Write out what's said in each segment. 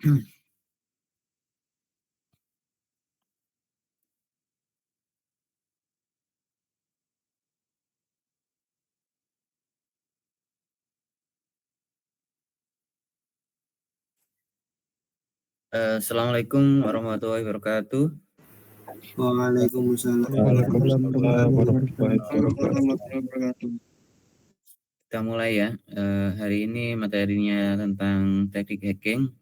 Assalamualaikum warahmatullahi wabarakatuh. Waalaikumsalam warahmatullahi wabarakatuh. Kita mulai ya. Hari ini materinya tentang teknik hacking,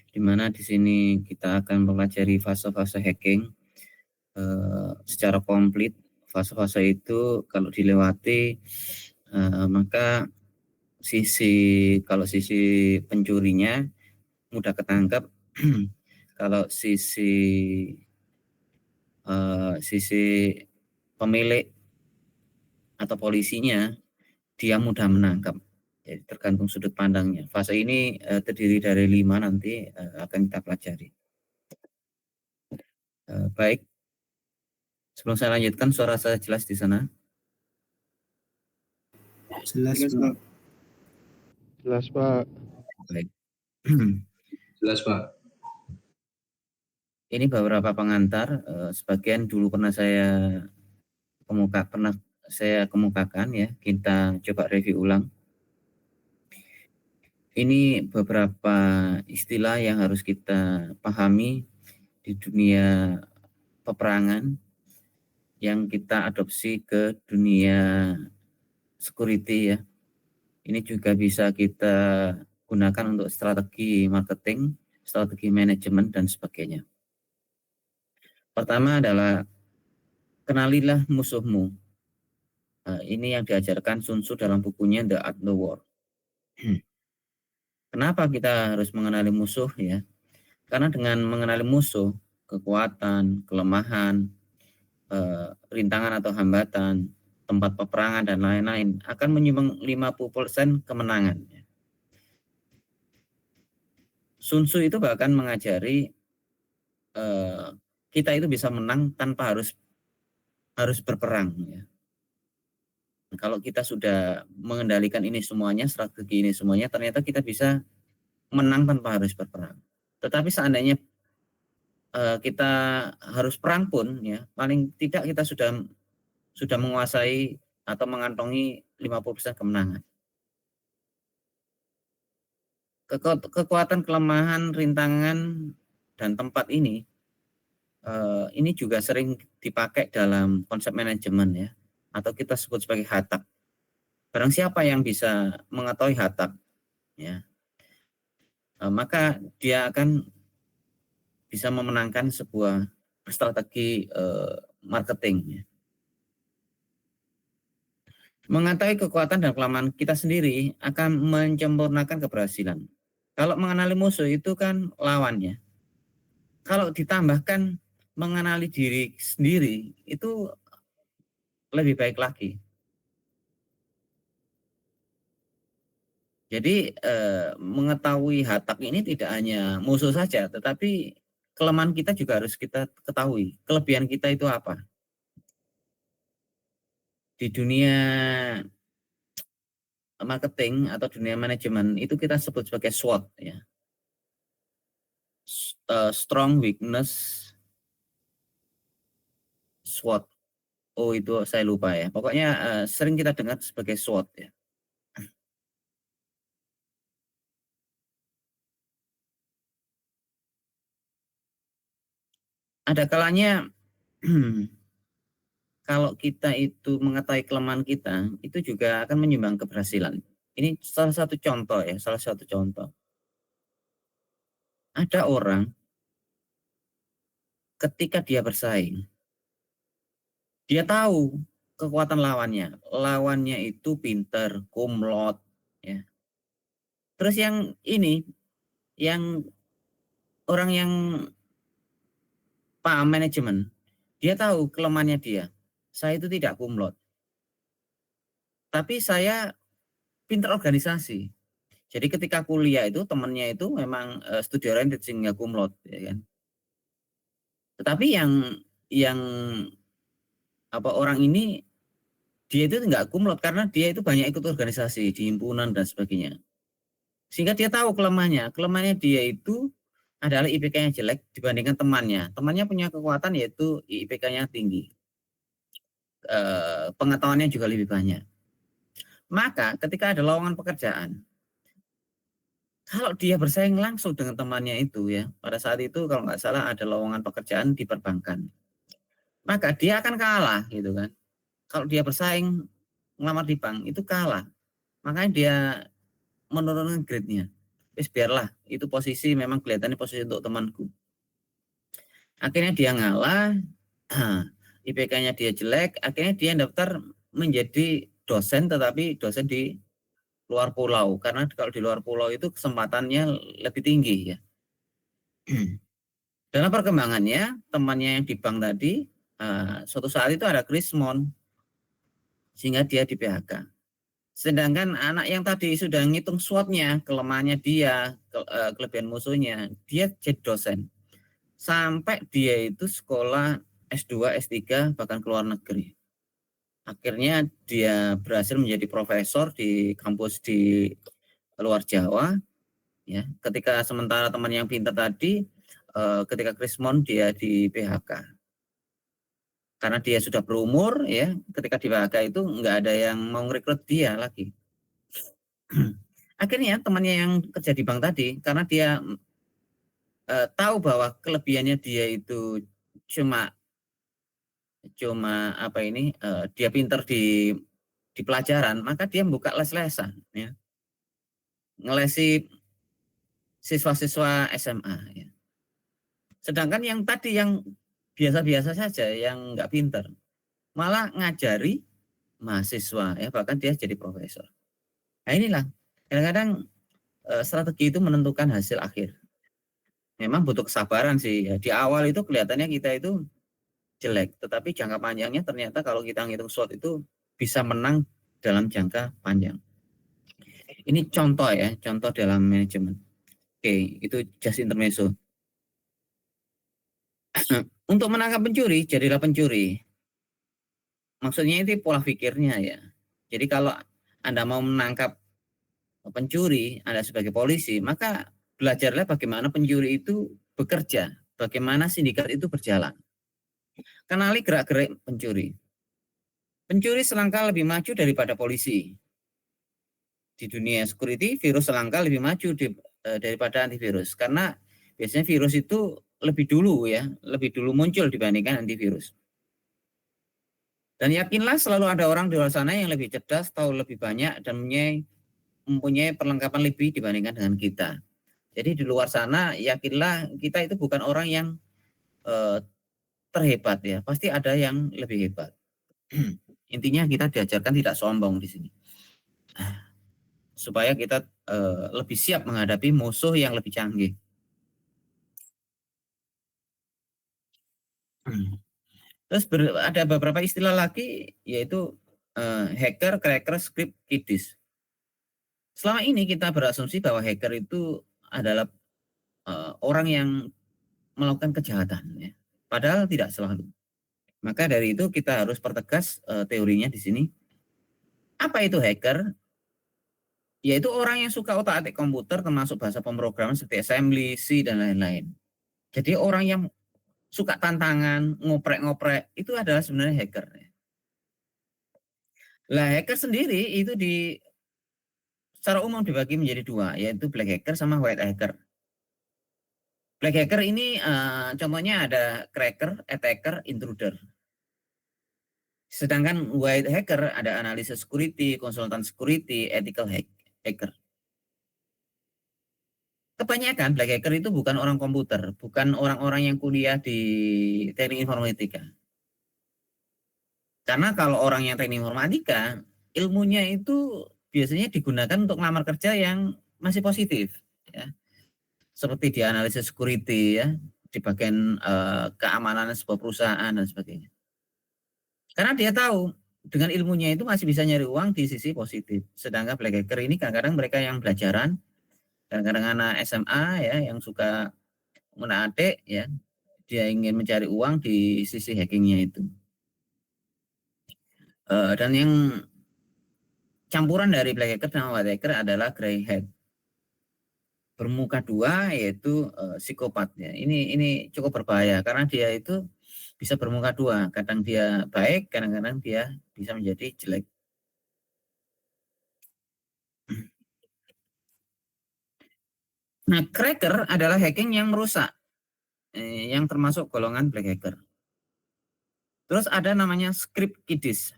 di mana di sini kita akan mempelajari fase-fase hacking secara komplit. Fase-fase itu kalau dilewati, maka kalau sisi pencurinya mudah ketangkap, kalau sisi pemilik atau polisinya dia mudah menangkap. Jadi tergantung sudut pandangnya. Fase ini terdiri dari 5, nanti akan kita pelajari. Baik, sebelum saya lanjutkan, suara saya jelas di sana? Jelas, Pak. Jelas, Pak. Baik. Jelas, Pak. Ini beberapa pengantar. Sebagian dulu pernah saya kemukakan ya. Kita coba review ulang. Ini beberapa istilah yang harus kita pahami di dunia peperangan yang kita adopsi ke dunia security ya. Ini juga bisa kita gunakan untuk strategi marketing, strategi manajemen, dan sebagainya. Pertama adalah kenalilah musuhmu. Ini yang diajarkan Sun Tzu dalam bukunya The Art of War. Kenapa kita harus mengenali musuh ya? Karena dengan mengenali musuh, kekuatan, kelemahan, rintangan atau hambatan, tempat peperangan dan lain-lain akan menyumbang 50% kemenangan. Sun Tzu itu bahkan mengajari kita itu bisa menang tanpa harus berperang. Ya. Kalau kita sudah mengendalikan ini semuanya, strategi ini semuanya, ternyata kita bisa menang tanpa harus berperang. Tetapi seandainya kita harus perang pun, ya paling tidak kita sudah menguasai atau mengantongi 50% kemenangan. Kekuatan, kelemahan, rintangan, dan tempat ini juga sering dipakai dalam konsep manajemen ya, atau kita sebut sebagai hatak. Barang siapa yang bisa mengetahui hatak, ya, maka dia akan bisa memenangkan sebuah strategi marketing. Ya. Mengetahui kekuatan dan kelemahan kita sendiri akan menyempurnakan keberhasilan. Kalau mengenali musuh itu kan lawannya. Kalau ditambahkan mengenali diri sendiri itu lebih baik lagi. Jadi mengetahui hatak ini tidak hanya musuh saja, tetapi kelemahan kita juga harus kita ketahui. Kelebihan kita itu apa? Di dunia marketing atau dunia manajemen itu kita sebut sebagai SWOT ya. Strong, weakness, SWOT. Oh itu saya lupa ya. Pokoknya sering kita dengar sebagai SWOT ya. Ada kalanya kalau kita itu mengetahui kelemahan kita, itu juga akan menyumbang keberhasilan. Ini salah satu contoh ya, salah satu contoh. Ada orang ketika dia bersaing, dia tahu kekuatan lawannya. Lawannya itu pinter, kumlot, ya. Terus yang ini, yang orang yang paham manajemen, dia tahu kelemahannya dia. Saya itu tidak kumlot, tapi saya pinter organisasi. Jadi ketika kuliah itu temannya itu memang studi oriented sehingga kumlot, ya kan. Tetapi yang orang ini dia itu nggak kumlot karena dia itu banyak ikut organisasi di himpunan dan sebagainya. Sehingga dia tahu kelemahannya. Kelemahannya dia itu adalah IPK-nya jelek dibandingkan temannya. Temannya punya kekuatan yaitu IPK-nya tinggi. Pengetahuannya juga lebih banyak. Maka ketika ada lowongan pekerjaan, kalau dia bersaing langsung dengan temannya itu ya, pada saat itu kalau nggak salah ada lowongan pekerjaan di perbankan, maka dia akan kalah gitu kan. Kalau dia bersaing ngelamar di bank itu kalah, makanya dia menurunkan grade-nya. Biarlah itu posisi memang kelihatannya posisi untuk temanku. Akhirnya dia ngalah, IPK-nya dia jelek, akhirnya dia daftar menjadi dosen, tetapi dosen di luar pulau, karena kalau di luar pulau itu kesempatannya lebih tinggi ya. Dalam perkembangannya, temannya yang di bank tadi, suatu saat itu ada krismon, sehingga dia di PHK. Sedangkan anak yang tadi sudah ngitung SWOT-nya, kelemahannya dia, kelebihan musuhnya, dia jadi dosen. Sampai dia itu sekolah S2, S3, bahkan ke luar negeri. Akhirnya dia berhasil menjadi profesor di kampus di luar Jawa. Ya, ketika sementara teman yang pintar tadi, ketika krismon dia di PHK. Karena dia sudah berumur, ya, ketika di PHK itu nggak ada yang mau merekrut dia lagi. Akhirnya temannya yang kerja di bank tadi, karena dia tahu bahwa kelebihannya dia itu cuma dia pintar di pelajaran, maka dia membuka les-lesan, ya, ngelesi siswa-siswa SMA. Ya. Sedangkan yang tadi yang biasa-biasa saja, yang nggak pintar, malah ngajari mahasiswa, ya, bahkan dia jadi profesor. Nah inilah kadang-kadang strategi itu menentukan hasil akhir. Memang butuh kesabaran sih. Ya. Di awal itu kelihatannya kita itu jelek, tetapi jangka panjangnya ternyata kalau kita ngitung SWOT itu bisa menang dalam jangka panjang. Ini contoh ya, contoh dalam manajemen. Oke, itu just intermezzo. Untuk menangkap pencuri, jadilah pencuri. Maksudnya itu pola pikirnya ya. Jadi kalau Anda mau menangkap pencuri, Anda sebagai polisi, maka belajarlah bagaimana pencuri itu bekerja, bagaimana sindikat itu berjalan. Kenali gerak-gerik pencuri. Pencuri selangkah lebih maju daripada polisi. Di dunia security, virus selangkah lebih maju daripada antivirus. Karena biasanya virus itu lebih dulu muncul dibandingkan antivirus. Dan yakinlah selalu ada orang di luar sana yang lebih cerdas, tahu lebih banyak, dan mempunyai perlengkapan lebih dibandingkan dengan kita. Jadi di luar sana, yakinlah kita itu bukan orang yang terhebat ya, pasti ada yang lebih hebat. Intinya kita diajarkan tidak sombong di sini, supaya kita lebih siap menghadapi musuh yang lebih canggih. Terus ada beberapa istilah lagi, yaitu hacker, cracker, script, kiddies. Selama ini kita berasumsi bahwa hacker itu adalah orang yang melakukan kejahatan, ya. Padahal tidak selalu. Maka dari itu kita harus pertegas teorinya di sini. Apa itu hacker? Yaitu orang yang suka otak-atik komputer, termasuk bahasa pemrograman seperti assembly, C, dan lain-lain. Jadi orang yang suka tantangan, ngoprek-ngoprek, itu adalah sebenarnya hacker. Lah hacker sendiri itu secara umum dibagi menjadi dua, yaitu black hacker sama white hacker. Black hacker ini contohnya ada cracker, attacker, intruder. Sedangkan white hacker ada analisis security, konsultan security, ethical hacker. Kebanyakan black hacker itu bukan orang komputer, bukan orang-orang yang kuliah di teknik informatika. Karena kalau orang yang teknik informatika, ilmunya itu biasanya digunakan untuk melamar kerja yang masih positif. Ya. Seperti di analisis security, ya, di bagian keamanan sebuah perusahaan dan sebagainya. Karena dia tahu dengan ilmunya itu masih bisa nyari uang di sisi positif. Sedangkan black hacker ini kadang-kadang mereka yang belajaran, kadang-kadang anak SMA ya yang suka menarik ya, dia ingin mencari uang di sisi hackingnya itu. Dan yang campuran dari black hacker dan white hacker adalah grey hat. bermuka dua, yaitu psikopatnya. Ini cukup berbahaya karena dia itu bisa bermuka dua. Kadang dia baik, kadang-kadang dia bisa menjadi jelek. Nah, cracker adalah hacking yang merusak, yang termasuk golongan black hacker. Terus ada namanya script kiddies.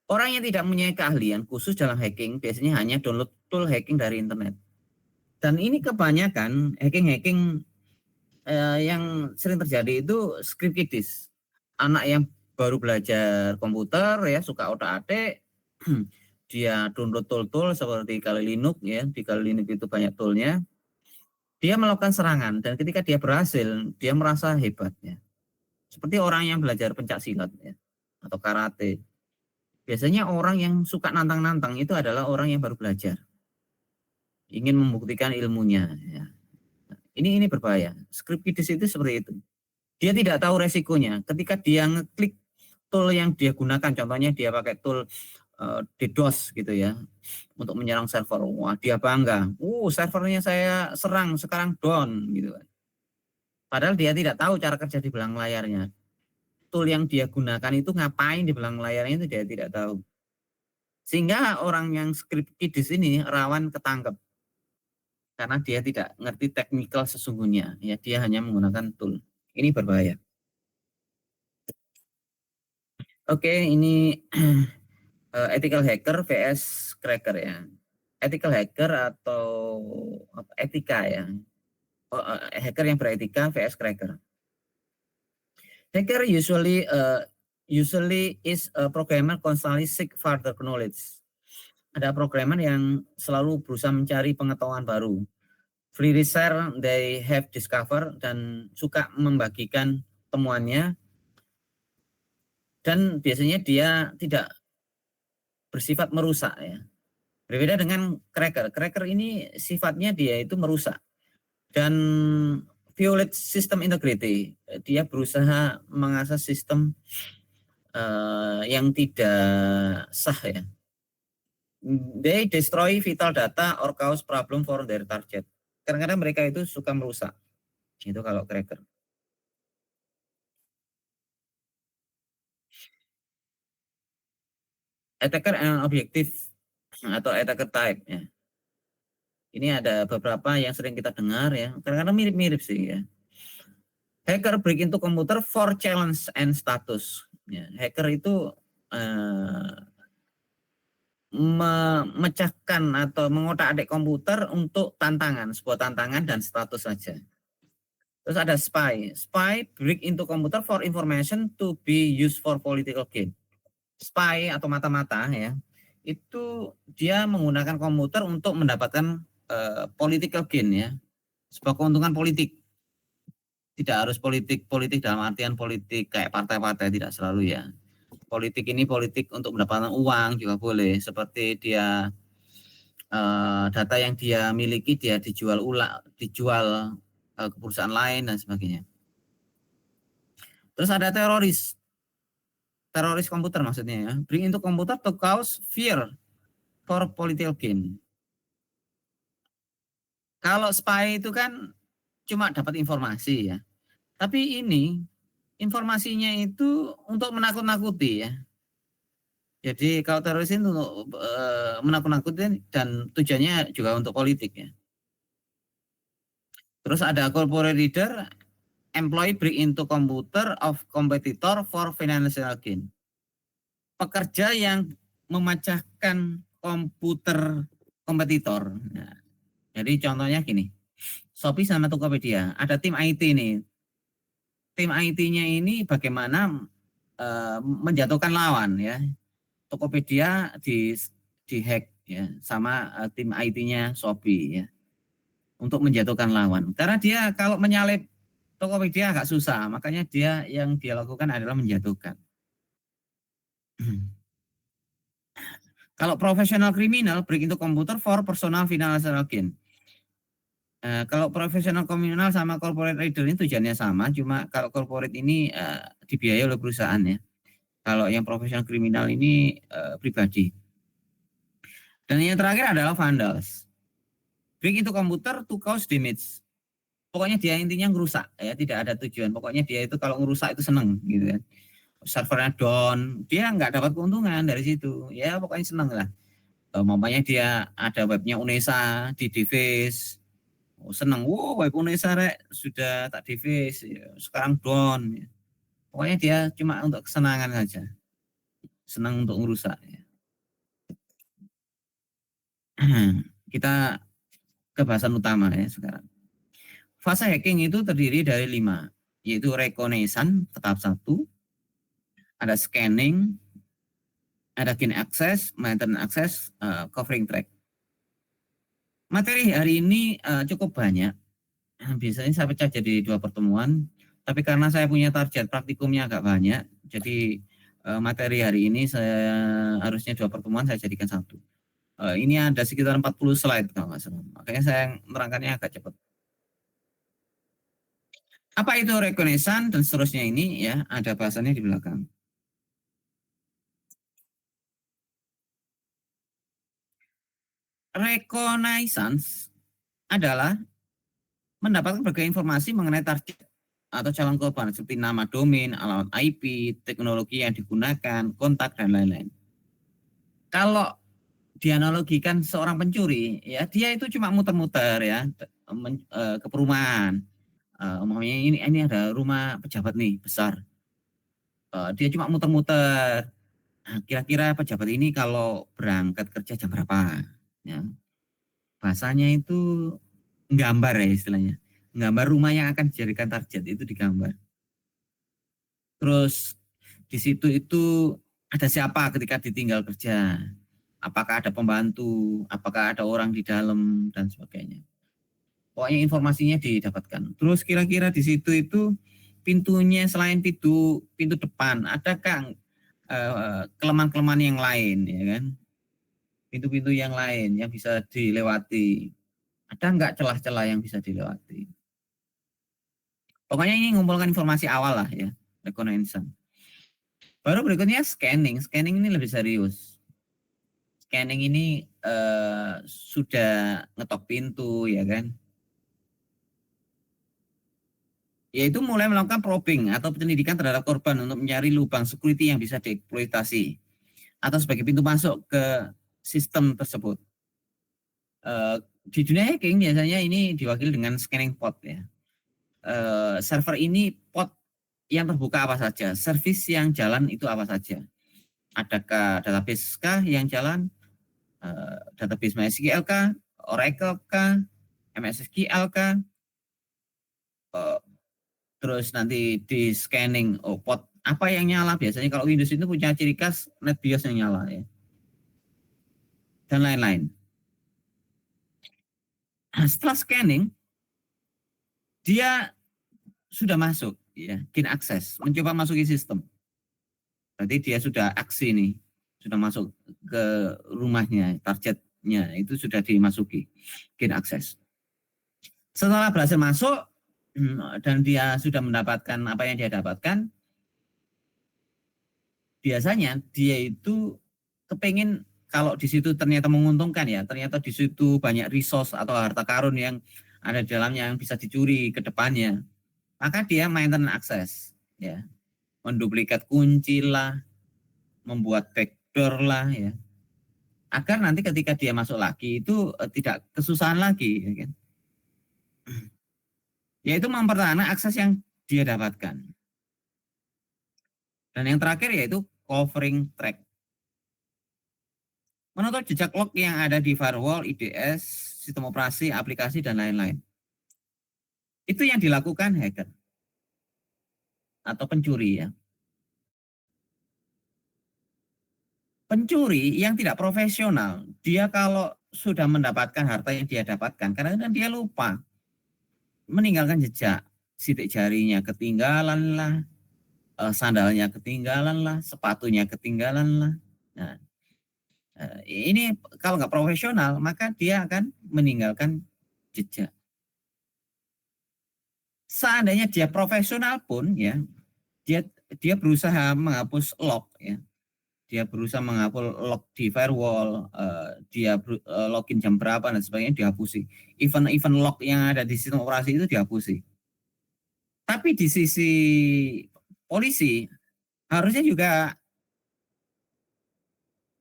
Orang yang tidak mempunyai keahlian khusus dalam hacking biasanya hanya download tool hacking dari internet. Dan ini kebanyakan hacking-hacking yang sering terjadi itu script kiddies. Anak yang baru belajar komputer ya, suka otak-atik, dia download tool-tool seperti Kali Linux ya, di Kali Linux itu banyak toolnya. Dia melakukan serangan dan ketika dia berhasil, dia merasa hebat ya. Seperti orang yang belajar pencak silat ya, atau karate. Biasanya orang yang suka nantang-nantang itu adalah orang yang baru belajar, ingin membuktikan ilmunya. Ya. Ini berbahaya. Script kiddies itu seperti itu. Dia tidak tahu resikonya. Ketika dia ngeklik tool yang dia gunakan, contohnya dia pakai tool DDoS gitu ya, untuk menyerang server. Wah, dia bangga. Servernya saya serang, sekarang down gitu. Padahal dia tidak tahu cara kerja di belakang layarnya. Tool yang dia gunakan itu ngapain di belakang layarnya itu dia tidak tahu. Sehingga orang yang script kiddies ini rawan ketangkep. Karena dia tidak ngerti teknikal sesungguhnya. Ya, dia hanya menggunakan tool. Ini berbahaya. Oke, ini ethical hacker vs cracker ya. Ethical hacker atau etika ya. Hacker yang beretika vs cracker. Hacker usually is a programmer constantly seek further knowledge. Ada programmer yang selalu berusaha mencari pengetahuan baru. Freely share they have discovered dan suka membagikan temuannya. Dan biasanya dia tidak bersifat merusak ya. Berbeda dengan cracker. Cracker ini sifatnya dia itu merusak dan violate system integrity. Dia berusaha mengakses sistem yang tidak sah ya. They destroy vital data or cause problem for their target. Kadang-kadang mereka itu suka merusak. Itu kalau cracker. Attacker and objective atau attacker type ya. Ini ada beberapa yang sering kita dengar ya. Kadang-kadang mirip-mirip sih ya. Hacker break into computer for challenge and status. Ya, hacker itu memecahkan atau mengotak-atik komputer untuk tantangan, sebuah tantangan dan status saja. Terus ada spy. Spy break into computer for information to be used for political gain. Spy atau mata-mata ya, itu dia menggunakan komputer untuk mendapatkan political gain ya, sebuah keuntungan politik. Tidak harus politik dalam artian politik kayak partai-partai, tidak selalu ya. Politik ini politik untuk mendapatkan uang juga boleh, seperti dia data yang dia miliki dia dijual ke perusahaan lain dan sebagainya. Terus ada teroris komputer maksudnya ya, bring into komputer to cause fear for political gain. Kalau spy itu kan cuma dapat informasi ya, tapi ini informasinya itu untuk menakut-nakuti ya. Jadi kalau teroris itu untuk menakut-nakuti dan tujuannya juga untuk politik ya. Terus ada corporate reader, employee break into computer of competitor for financial gain. Pekerja yang memecahkan komputer kompetitor. Nah, jadi contohnya gini, Shopee sama Tokopedia, ada tim IT nih. Tim IT-nya ini bagaimana menjatuhkan lawan ya. Tokopedia di hack ya sama tim IT-nya Shopee ya, untuk menjatuhkan lawan. Karena dia kalau menyalip Tokopedia agak susah, makanya yang dia lakukan adalah menjatuhkan. Kalau profesional kriminal break into komputer for personal financial gain. Kalau profesional kriminal sama corporate raider ini tujuannya sama, cuma kalau corporate ini dibiayai oleh perusahaan ya. Kalau yang profesional kriminal ini pribadi. Dan yang terakhir adalah vandals. Break into komputer to cause damage. Pokoknya dia intinya ngerusak ya, tidak ada tujuan. Pokoknya dia itu kalau ngerusak itu seneng gitu kan. Servernya down, dia nggak dapat keuntungan dari situ. Ya pokoknya seneng lah. Mamanya dia ada webnya Unesa di device. Oh, seneng, wow web Unesa rek sudah tak device, ya, sekarang down. Ya. Pokoknya dia cuma untuk kesenangan saja. Senang untuk ngerusak. Ya. Kita ke bahasan utama ya sekarang. Fase hacking itu terdiri dari 5, yaitu reconnaissance tahap 1, ada scanning, ada gain access, maintenance access, covering track. Materi hari ini cukup banyak. Biasanya saya pecah jadi 2 pertemuan, tapi karena saya punya target praktikumnya agak banyak, jadi materi hari ini saya harusnya 2 pertemuan saya jadikan 1. Ini ada sekitar 40 slide kalau nggak salah. Makanya saya menerangkannya agak cepat. Apa itu reconnaissance dan seterusnya ini ya, ada bahasannya di belakang. Reconnaissance adalah mendapatkan berbagai informasi mengenai target atau calon korban seperti nama domain, alamat IP, teknologi yang digunakan, kontak dan lain-lain. Kalau dianalogikan seorang pencuri, ya dia itu cuma muter-muter ya ke perumahan. Umpamanya ini ada rumah pejabat nih besar. Dia cuma muter-muter. Nah, kira-kira pejabat ini kalau berangkat kerja jam berapa? Ya. Bahasanya itu gambar ya istilahnya. Gambar rumah yang akan dijadikan target itu digambar. Terus di situ itu ada siapa ketika ditinggal kerja? Apakah ada pembantu? Apakah ada orang di dalam dan sebagainya. Pokoknya informasinya didapatkan. Terus kira-kira di situ itu pintunya selain pintu depan, adakah kelemahan-kelemahan yang lain, ya kan? Pintu-pintu yang lain yang bisa dilewati. Ada nggak celah-celah yang bisa dilewati? Pokoknya ini ngumpulkan informasi awal lah ya, reconnaissance. Baru berikutnya scanning. Scanning ini lebih serius. Scanning ini sudah ngetok pintu, ya kan? Yaitu mulai melakukan probing atau penyelidikan terhadap korban untuk mencari lubang security yang bisa dieksploitasi atau sebagai pintu masuk ke sistem tersebut. Di dunia hacking biasanya ini diwakili dengan scanning pod ya. Server ini pod yang terbuka apa saja, service yang jalan itu apa saja. Adakah database kah yang jalan, database MySQL kah, Oracle kah, MS SQL kah, terus nanti di scanning pod apa yang nyala. Biasanya kalau Windows itu punya ciri khas NetBIOS yang nyala ya, dan lain-lain. Nah, setelah scanning dia sudah masuk ya, gain access, mencoba masuki sistem. Berarti dia sudah aksi nih, sudah masuk ke rumahnya, targetnya itu sudah dimasuki, gain access. Setelah berhasil masuk dan dia sudah mendapatkan apa yang dia dapatkan, biasanya dia itu kepingin kalau di situ ternyata menguntungkan ya, ternyata di situ banyak resource atau harta karun yang ada di dalamnya yang bisa dicuri ke depannya, maka dia maintenance access ya, menduplikat kunci lah, membuat backdoor lah ya, agar nanti ketika dia masuk lagi itu tidak kesusahan lagi ya kan? Yaitu mempertahankan akses yang dia dapatkan. Dan yang terakhir yaitu covering track. Menutup jejak log yang ada di firewall, IDS, sistem operasi, aplikasi, dan lain-lain. Itu yang dilakukan hacker atau pencuri ya. Pencuri yang tidak profesional, dia kalau sudah mendapatkan harta yang dia dapatkan, kadang-kadang dia lupa meninggalkan jejak, sidik jarinya ketinggalan lah, sandalnya ketinggalan lah, sepatunya ketinggalan lah. Nah, ini kalau nggak profesional, maka dia akan meninggalkan jejak. Seandainya dia profesional pun ya, dia berusaha menghapus log ya, dia berusaha menghapus log di firewall, dia login jam berapa dan sebagainya dihapusi. Event-event log yang ada di sistem operasi itu dihapusi. Tapi di sisi polisi harusnya juga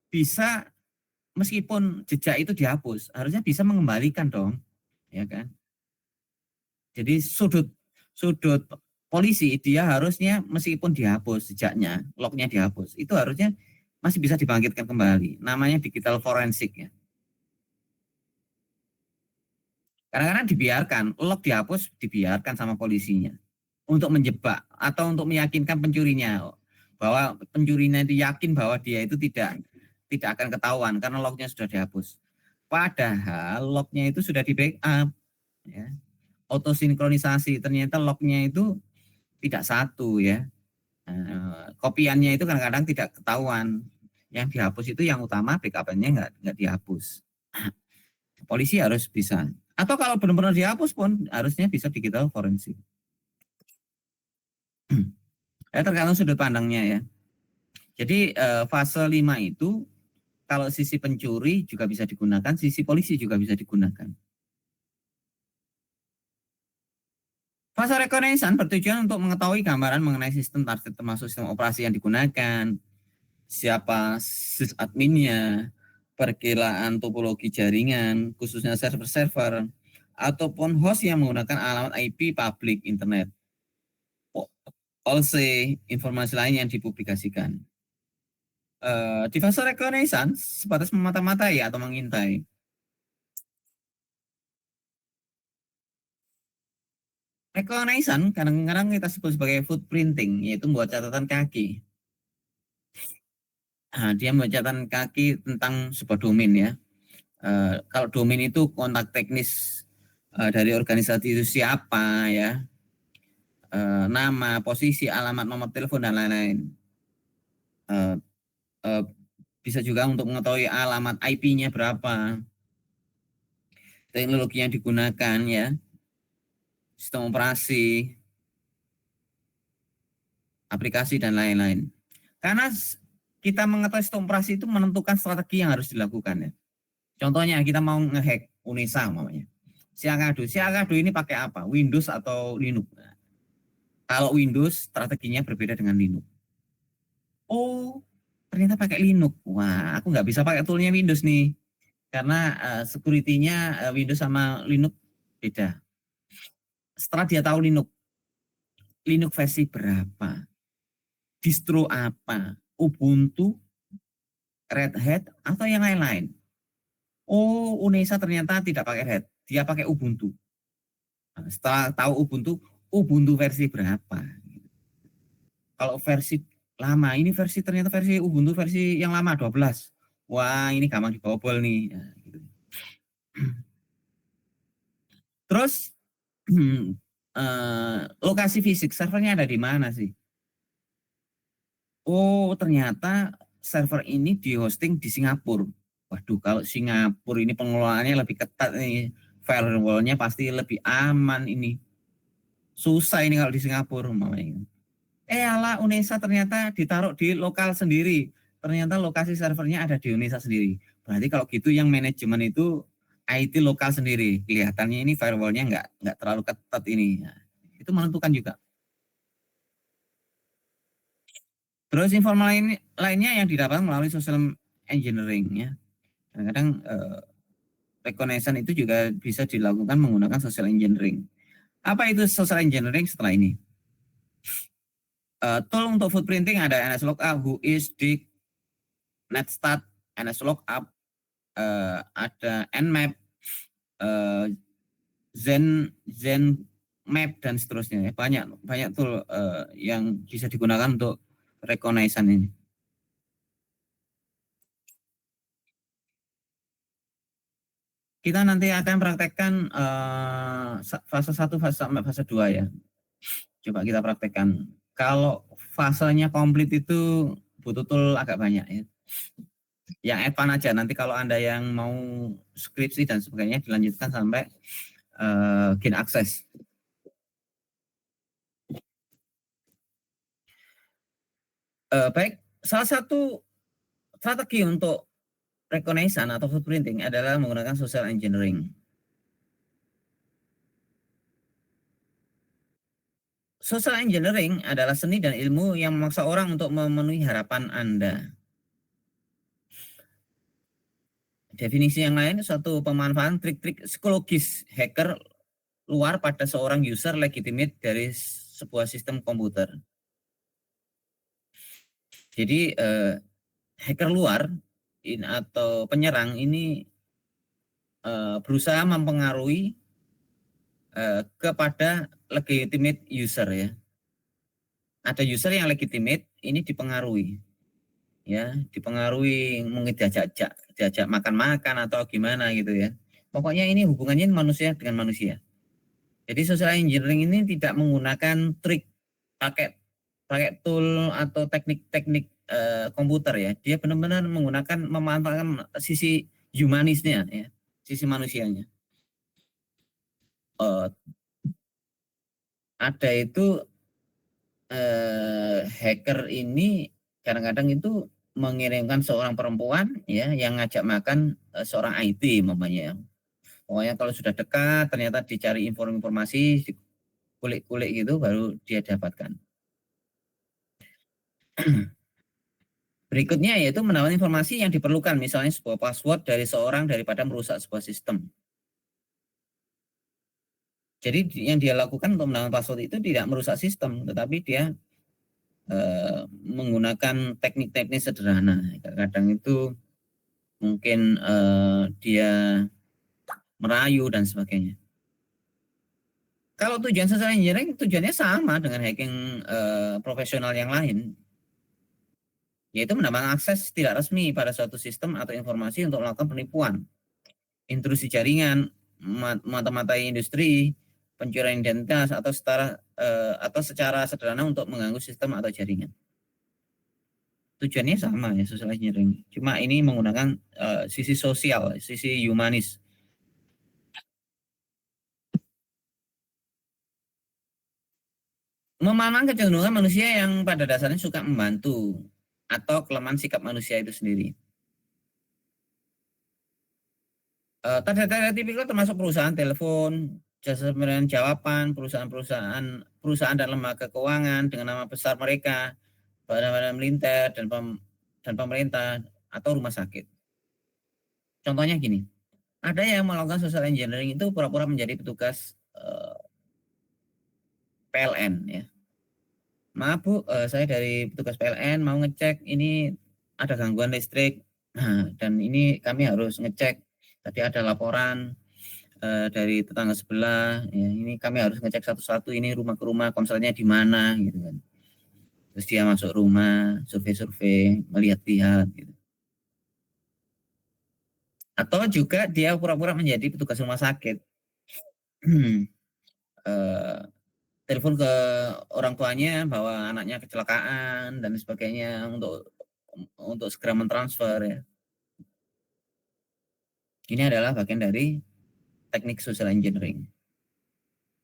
bisa, meskipun jejak itu dihapus, harusnya bisa mengembalikan dong, ya kan? Jadi sudut polisi dia harusnya meskipun dihapus jejaknya, lognya dihapus, itu harusnya masih bisa dibangkitkan kembali. Namanya digital forensik ya. Kadang-kadang dibiarkan, log dihapus dibiarkan sama polisinya untuk menjebak atau untuk meyakinkan pencurinya bahwa pencurinya itu yakin bahwa dia itu tidak akan ketahuan karena lognya sudah dihapus. Padahal lognya itu sudah di backup, ya. Otosinkronisasi, ternyata lognya itu tidak satu ya. Kopiannya itu kadang-kadang tidak ketahuan. Yang dihapus itu yang utama, backup-nya nggak dihapus. Polisi harus bisa. Atau kalau benar-benar dihapus pun harusnya bisa digital forensik. Tergantung sudut pandangnya ya. Jadi fase 5 itu kalau sisi pencuri juga bisa digunakan, sisi polisi juga bisa digunakan. Fase reconnaissance bertujuan untuk mengetahui gambaran mengenai sistem target termasuk sistem operasi yang digunakan, siapa sysadminnya, perkiraan topologi jaringan, khususnya server-server, ataupun host yang menggunakan alamat IP publik internet. Also, informasi lain yang dipublikasikan. Di fase reconnaissance, sebatas memata-matai atau mengintai. Reconnaissance kadang-kadang kita sebut sebagai footprinting, yaitu membuat catatan kaki. Nah, dia membuat catatan kaki tentang sebuah domain ya. Kalau domain itu kontak teknis dari organisasi itu siapa ya, nama, posisi, alamat, nomor telepon dan lain-lain. Bisa juga untuk mengetahui alamat IP-nya berapa, teknologi yang digunakan ya, sistem operasi, aplikasi dan lain-lain. Karena kita mengetahui sistem operasi itu menentukan strategi yang harus dilakukan ya. Contohnya kita mau ngehack UNESA namanya. Siagado ini pakai apa? Windows atau Linux? Nah, kalau Windows strateginya berbeda dengan Linux. Oh, ternyata pakai Linux. Wah, aku nggak bisa pakai toolnya Windows nih. Karena security-nya Windows sama Linux beda. Setelah dia tahu Linux versi berapa, distro apa, Ubuntu, Red Hat, atau yang lain-lain. Oh, UNESA ternyata tidak pakai Red Hat, dia pakai Ubuntu. Nah, setelah tahu Ubuntu versi berapa? Kalau versi lama, ini ternyata versi Ubuntu versi yang lama 12. Wah, ini gampang dibobol nih. Nah, gitu. Terus lokasi fisik servernya ada di mana sih? Oh, ternyata server ini di-hosting di Singapura. Waduh, kalau Singapura ini pengelolaannya lebih ketat nih. Firewall-nya pasti lebih aman ini. Susah ini kalau di Singapura umpamanya. Alah, UNESA ternyata ditaruh di lokal sendiri. Ternyata lokasi servernya ada di UNESA sendiri. Berarti kalau gitu yang manajemen itu IT lokal sendiri. Kelihatannya ini firewall-nya nggak terlalu ketat ini. Nah, itu menentukan juga. Terus informasi lainnya yang didapat melalui social engineering ya. Kadang-kadang reconnaissance itu juga bisa dilakukan menggunakan social engineering. Apa itu social engineering setelah ini? Tool untuk footprinting ada NSLookup, Whois, Netstat, NSLookup, ada Nmap, Zenmap dan seterusnya. Banyak tool yang bisa digunakan untuk reconnaissance ini. Kita nanti akan praktekkan fase 1 sampai fase 2 ya. Coba kita praktekkan. Kalau fasenya komplit itu butuh tool agak banyak ya. Yang advance aja, nanti kalau Anda yang mau skripsi dan sebagainya dilanjutkan sampai gain access. Baik, salah satu strategi untuk reconnaissance atau footprinting adalah menggunakan social engineering. Social engineering adalah seni dan ilmu yang memaksa orang untuk memenuhi harapan Anda. Definisi yang lain, suatu pemanfaatan trik-trik psikologis hacker luar pada seorang user legitimate dari sebuah sistem komputer. Jadi hacker luar atau penyerang ini berusaha mempengaruhi kepada legitimate user ya. Ada user yang legitimate ini dipengaruhi, ya, dipengaruhi mungkin diajak makan-makan atau gimana gitu ya. Pokoknya ini hubungannya manusia dengan manusia. Jadi social engineering ini tidak menggunakan trik pakai tool atau teknik-teknik komputer ya. Dia benar-benar menggunakan memanfaatkan sisi humanisnya ya, sisi manusianya. Ada itu hacker ini kadang-kadang itu mengirimkan seorang perempuan ya yang ngajak makan seorang IT umpamanya ya. Pokoknya kalau sudah dekat ternyata dicari informasi kulik-kulik gitu baru dia dapatkan. Berikutnya yaitu menawarkan informasi yang diperlukan, misalnya sebuah password dari seorang daripada merusak sebuah sistem. Jadi yang dia lakukan untuk menawarkan password itu tidak merusak sistem, tetapi dia menggunakan teknik-teknik sederhana. Kadang itu mungkin dia merayu dan sebagainya. Kalau tujuan social engineering tujuannya sama dengan hacking profesional yang lain, yaitu mendapatkan akses tidak resmi pada suatu sistem atau informasi untuk melakukan penipuan, intrusi jaringan, mata-matai industri, pencurian identitas atau secara sederhana untuk mengganggu sistem atau jaringan. Tujuannya sama ya social engineering, cuma ini menggunakan sisi sosial, sisi humanis. Memahami kecenderungan manusia yang pada dasarnya suka membantu atau kelemahan sikap manusia itu sendiri. Tanda-tanda tipikal termasuk perusahaan telepon, jasa pemberian jawaban, perusahaan dan lembaga keuangan dengan nama besar mereka, badan-badan militer dan pemerintah atau rumah sakit. Contohnya gini, ada yang melakukan social engineering itu pura-pura menjadi petugas PLN ya. Maaf Bu, saya dari petugas PLN mau ngecek ini ada gangguan listrik. Nah, dan ini kami harus ngecek. Tadi ada laporan dari tetangga sebelah. Ya, ini kami harus ngecek satu-satu. Ini rumah ke rumah, konselnya di mana, gitu kan. Terus dia masuk rumah, survei-survei, melihat-lihat. Gitu. Atau juga dia pura-pura menjadi petugas rumah sakit. Telepon ke orang tuanya bahwa anaknya kecelakaan dan sebagainya untuk segera mentransfer ya. Ini adalah bagian dari teknik social engineering.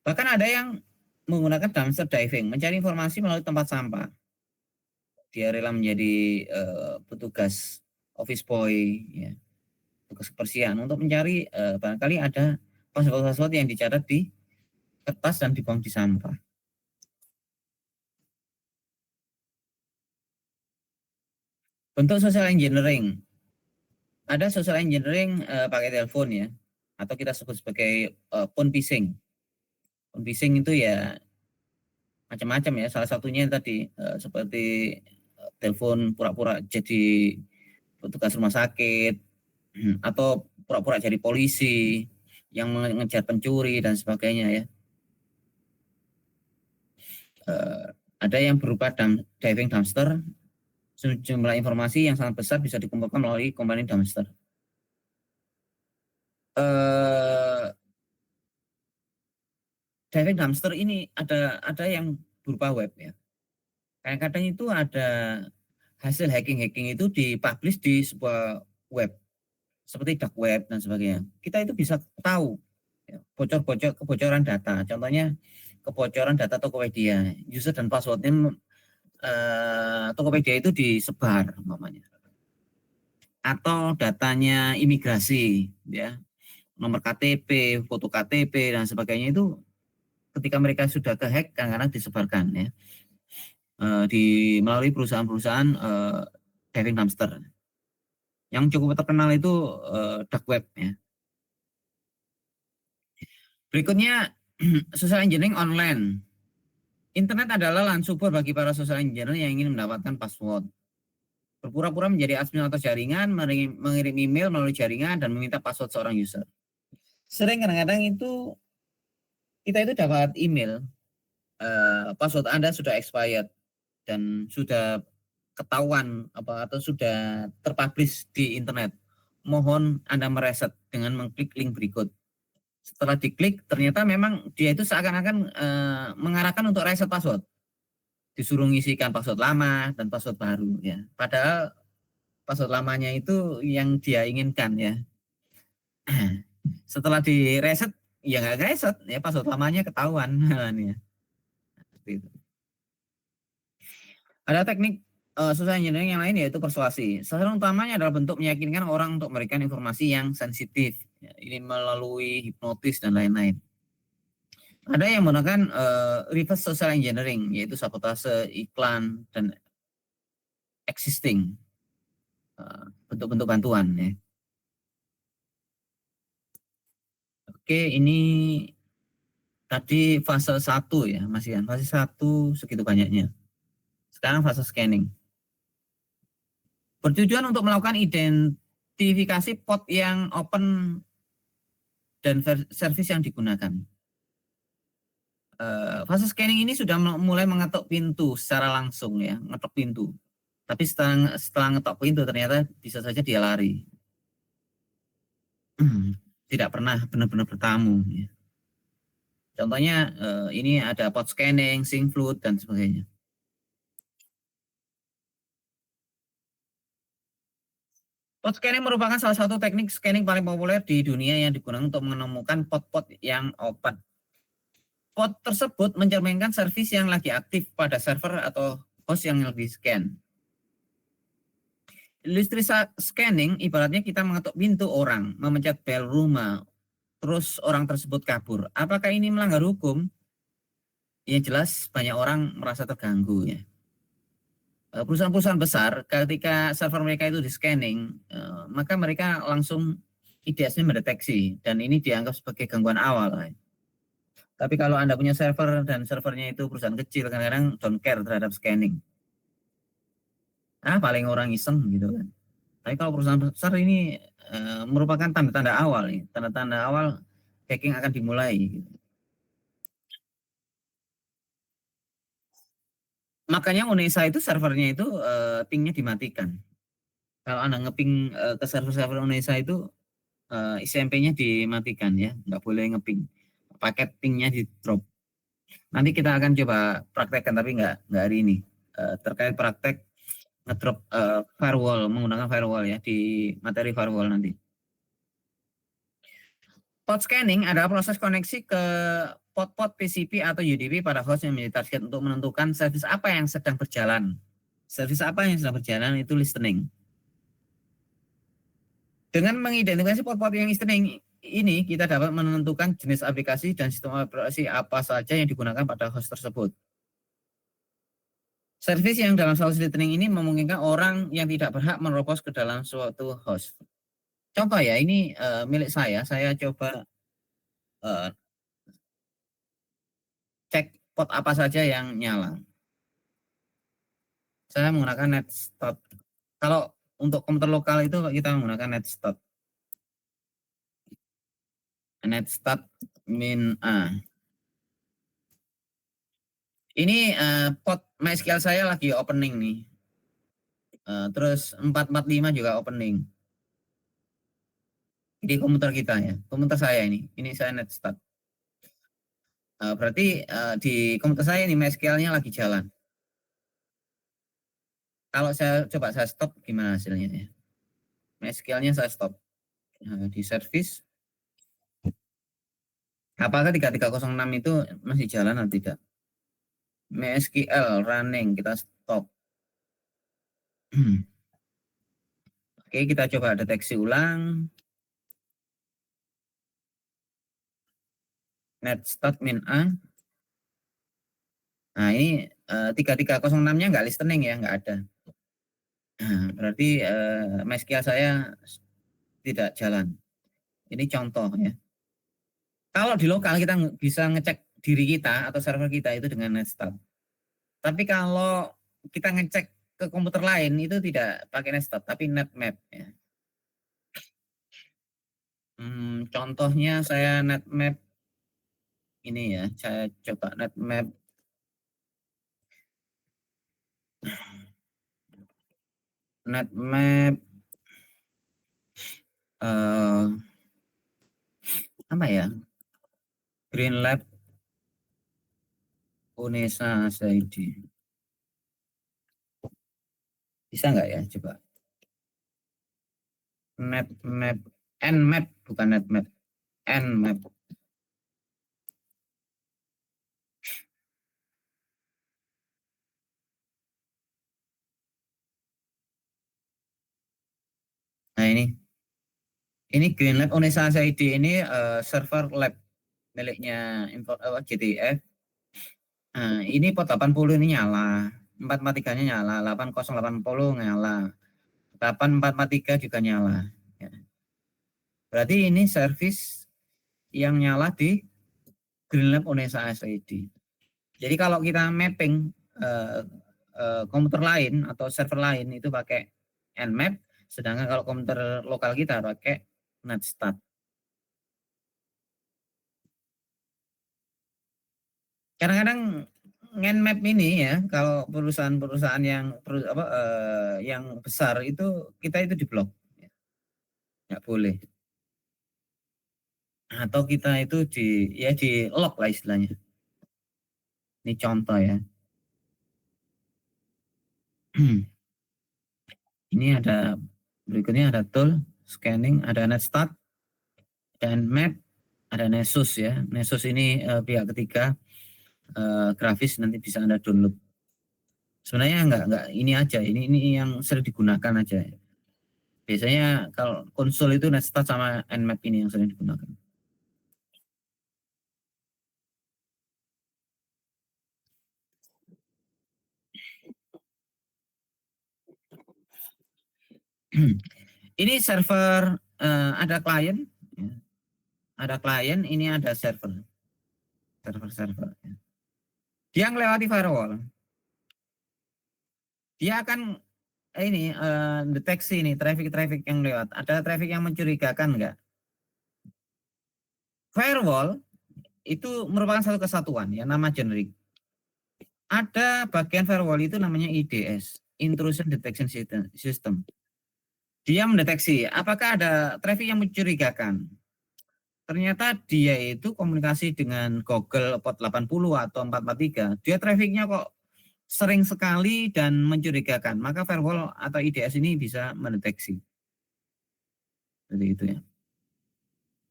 Bahkan ada yang menggunakan dumpster diving, mencari informasi melalui tempat sampah. Dia rela menjadi petugas office boy, ya, petugas kebersihan untuk mencari barangkali ada password yang dicatat di kertas dan dibuang di sampah. Bentuk social engineering. Ada social engineering pakai telepon ya, atau kita sebut sebagai phone phishing. Phone phishing itu ya macam-macam ya. Salah satunya tadi seperti telepon pura-pura jadi petugas rumah sakit atau pura-pura jadi polisi yang mengejar pencuri dan sebagainya ya. Ada yang berupa diving dumpster, jumlah informasi yang sangat besar bisa dikumpulkan melalui komponen dumpster. Diving dumpster ini ada yang berupa web ya. Kadang-kadang itu ada hasil hacking itu dipublish di sebuah web seperti dark web dan sebagainya. Kita itu bisa tahu ya, kebocoran data. Contohnya kebocoran data Tokopedia, user dan passwordnya Tokopedia itu disebar umpamanya. atau datanya imigrasi, ya, nomor KTP, foto KTP dan sebagainya itu ketika mereka sudah kehack kadang-kadang disebarkan ya melalui perusahaan-perusahaan diving dumpster. Yang cukup terkenal itu dark web ya. Berikutnya social engineering online. Internet adalah lahan subur bagi para social engineer yang ingin mendapatkan password. Berpura-pura menjadi admin atau jaringan, mengirim email melalui jaringan dan meminta password seorang user. Sering kadang-kadang itu kita itu dapat email password Anda sudah expired dan sudah ketahuan atau sudah terpublish di internet. Mohon Anda mereset dengan mengklik link berikut. Setelah diklik, ternyata memang dia itu seakan-akan mengarahkan untuk reset password. Disuruh ngisikan password lama dan password baru ya. Padahal password lamanya itu yang dia inginkan ya. Setelah di reset ya nggak reset ya, password lamanya ketahuan ya. Seperti itu. Ada teknik social engineering yang lain yaitu persuasi. Sasaran utamanya adalah bentuk meyakinkan orang untuk memberikan informasi yang sensitif. Ya, ini melalui hipnotis dan lain-lain. Ada yang menggunakan reverse social engineering, yaitu sabotase iklan dan existing bentuk-bentuk bantuan. Ya. Oke, ini tadi fase 1 ya, masih kan fase 1 segitu banyaknya. Sekarang fase scanning. Bertujuan untuk melakukan identifikasi port yang open dan service yang digunakan. Fase scanning ini sudah mulai mengetuk pintu secara langsung ya, ngetok pintu. Tapi setelah ngetok pintu ternyata bisa saja dia lari. Tidak pernah benar-benar bertamu. Ya. Contohnya ini ada port scanning, sync flood dan sebagainya. Port scanning merupakan salah satu teknik scanning paling populer di dunia yang digunakan untuk menemukan port-port yang open. Port tersebut mencerminkan servis yang lagi aktif pada server atau host yang lagi scan. Ilustrasi scanning ibaratnya kita mengetuk pintu orang, memencet bel rumah, terus orang tersebut kabur. Apakah ini melanggar hukum? Ya jelas banyak orang merasa terganggu ya. Perusahaan-perusahaan besar ketika server mereka itu di scanning, maka mereka langsung IDS-nya mendeteksi dan ini dianggap sebagai gangguan awal. Ya. Tapi kalau Anda punya server dan servernya itu perusahaan kecil, kadang-kadang don't care terhadap scanning. Paling orang iseng gitu kan. Tapi kalau perusahaan besar ini merupakan tanda-tanda awal, tanda-tanda awal hacking akan dimulai. Gitu. Makanya Unesa itu servernya itu pingnya dimatikan. Kalau Anda ngeping ke server-server Unesa itu SMP-nya dimatikan ya, nggak boleh ngeping. Paket pingnya di drop. Nanti kita akan coba praktekkan tapi nggak hari ini. Terkait praktek ngedrop firewall, menggunakan firewall ya di materi firewall nanti. Port scanning adalah proses koneksi ke port-port TCP atau UDP pada host yang menjadi target untuk menentukan service apa yang sedang berjalan. Service apa yang sedang berjalan itu listening. Dengan mengidentifikasi port-port yang listening ini, kita dapat menentukan jenis aplikasi dan sistem operasi apa saja yang digunakan pada host tersebut. Service yang dalam saus listening ini memungkinkan orang yang tidak berhak menerobos ke dalam suatu host. Contoh ya, ini milik saya coba cek port apa saja yang nyala. Saya menggunakan netstat. Kalau untuk komputer lokal itu kita menggunakan netstat. Netstat min A. Ini port MySQL saya lagi opening nih. Terus 445 juga opening. Di komputer kita ya, komputer saya ini saya netstat. Berarti di komputer saya ini MySQL-nya lagi jalan. Kalau saya coba saya stop gimana hasilnya ya? MySQL-nya saya stop. Di service. Apakah 3306 itu masih jalan atau tidak? MySQL running kita stop. Oke, kita coba deteksi ulang. Netstat min A. Nah, ini 3306-nya nggak listening ya, nggak ada. Nah, berarti MySQL saya tidak jalan. Ini contoh ya. Kalau di lokal kita bisa ngecek diri kita atau server kita itu dengan Netstat. Tapi kalau kita ngecek ke komputer lain itu tidak pakai Netstat, tapi Netmap ya. Contohnya saya Netmap ini ya, saya coba Netmap. Netmap apa ya? GreenLab Unesa Saidi. Bisa nggak ya? Coba. Netmap, Nmap bukan Netmap, Nmap. Nah ini GreenLab Unesa Saidi ini server lab miliknya GTF. Nah, ini port 80 ini nyala, 443-nya nyala, 8080 nyala, 8443 juga nyala. Ya. Berarti ini service yang nyala di GreenLab Unesa SID. Jadi kalau kita mapping komputer lain atau server lain itu pakai Nmap, sedangkan kalau komputer lokal kita pakai Netstat. Kadang-kadang Nmap ini ya, kalau perusahaan-perusahaan yang besar itu kita itu diblok, nggak boleh. Atau kita itu di lock lah istilahnya. Ini contoh ya. Ini ada berikutnya ada tool scanning, ada Netstat, dan map, ada Nessus ya. Nessus ini pihak ketiga grafis, nanti bisa Anda download. Sebenarnya enggak ini aja, ini yang sering digunakan aja. Biasanya kalau konsol itu Netstat sama Nmap ini yang sering digunakan. Ini server, ada klien, ya. Ada klien, ini ada server. Ya. Dia melewati firewall. Dia akan ini deteksi ini traffic yang lewat. Ada traffic yang mencurigakan enggak? Firewall itu merupakan satu kesatuan ya, nama generik. Ada bagian firewall itu namanya IDS, Intrusion Detection System. Dia mendeteksi apakah ada traffic yang mencurigakan. Ternyata dia itu komunikasi dengan Google port 80 atau 443. Dia trafficnya kok sering sekali dan mencurigakan. Maka firewall atau IDS ini bisa mendeteksi. Seperti itu ya.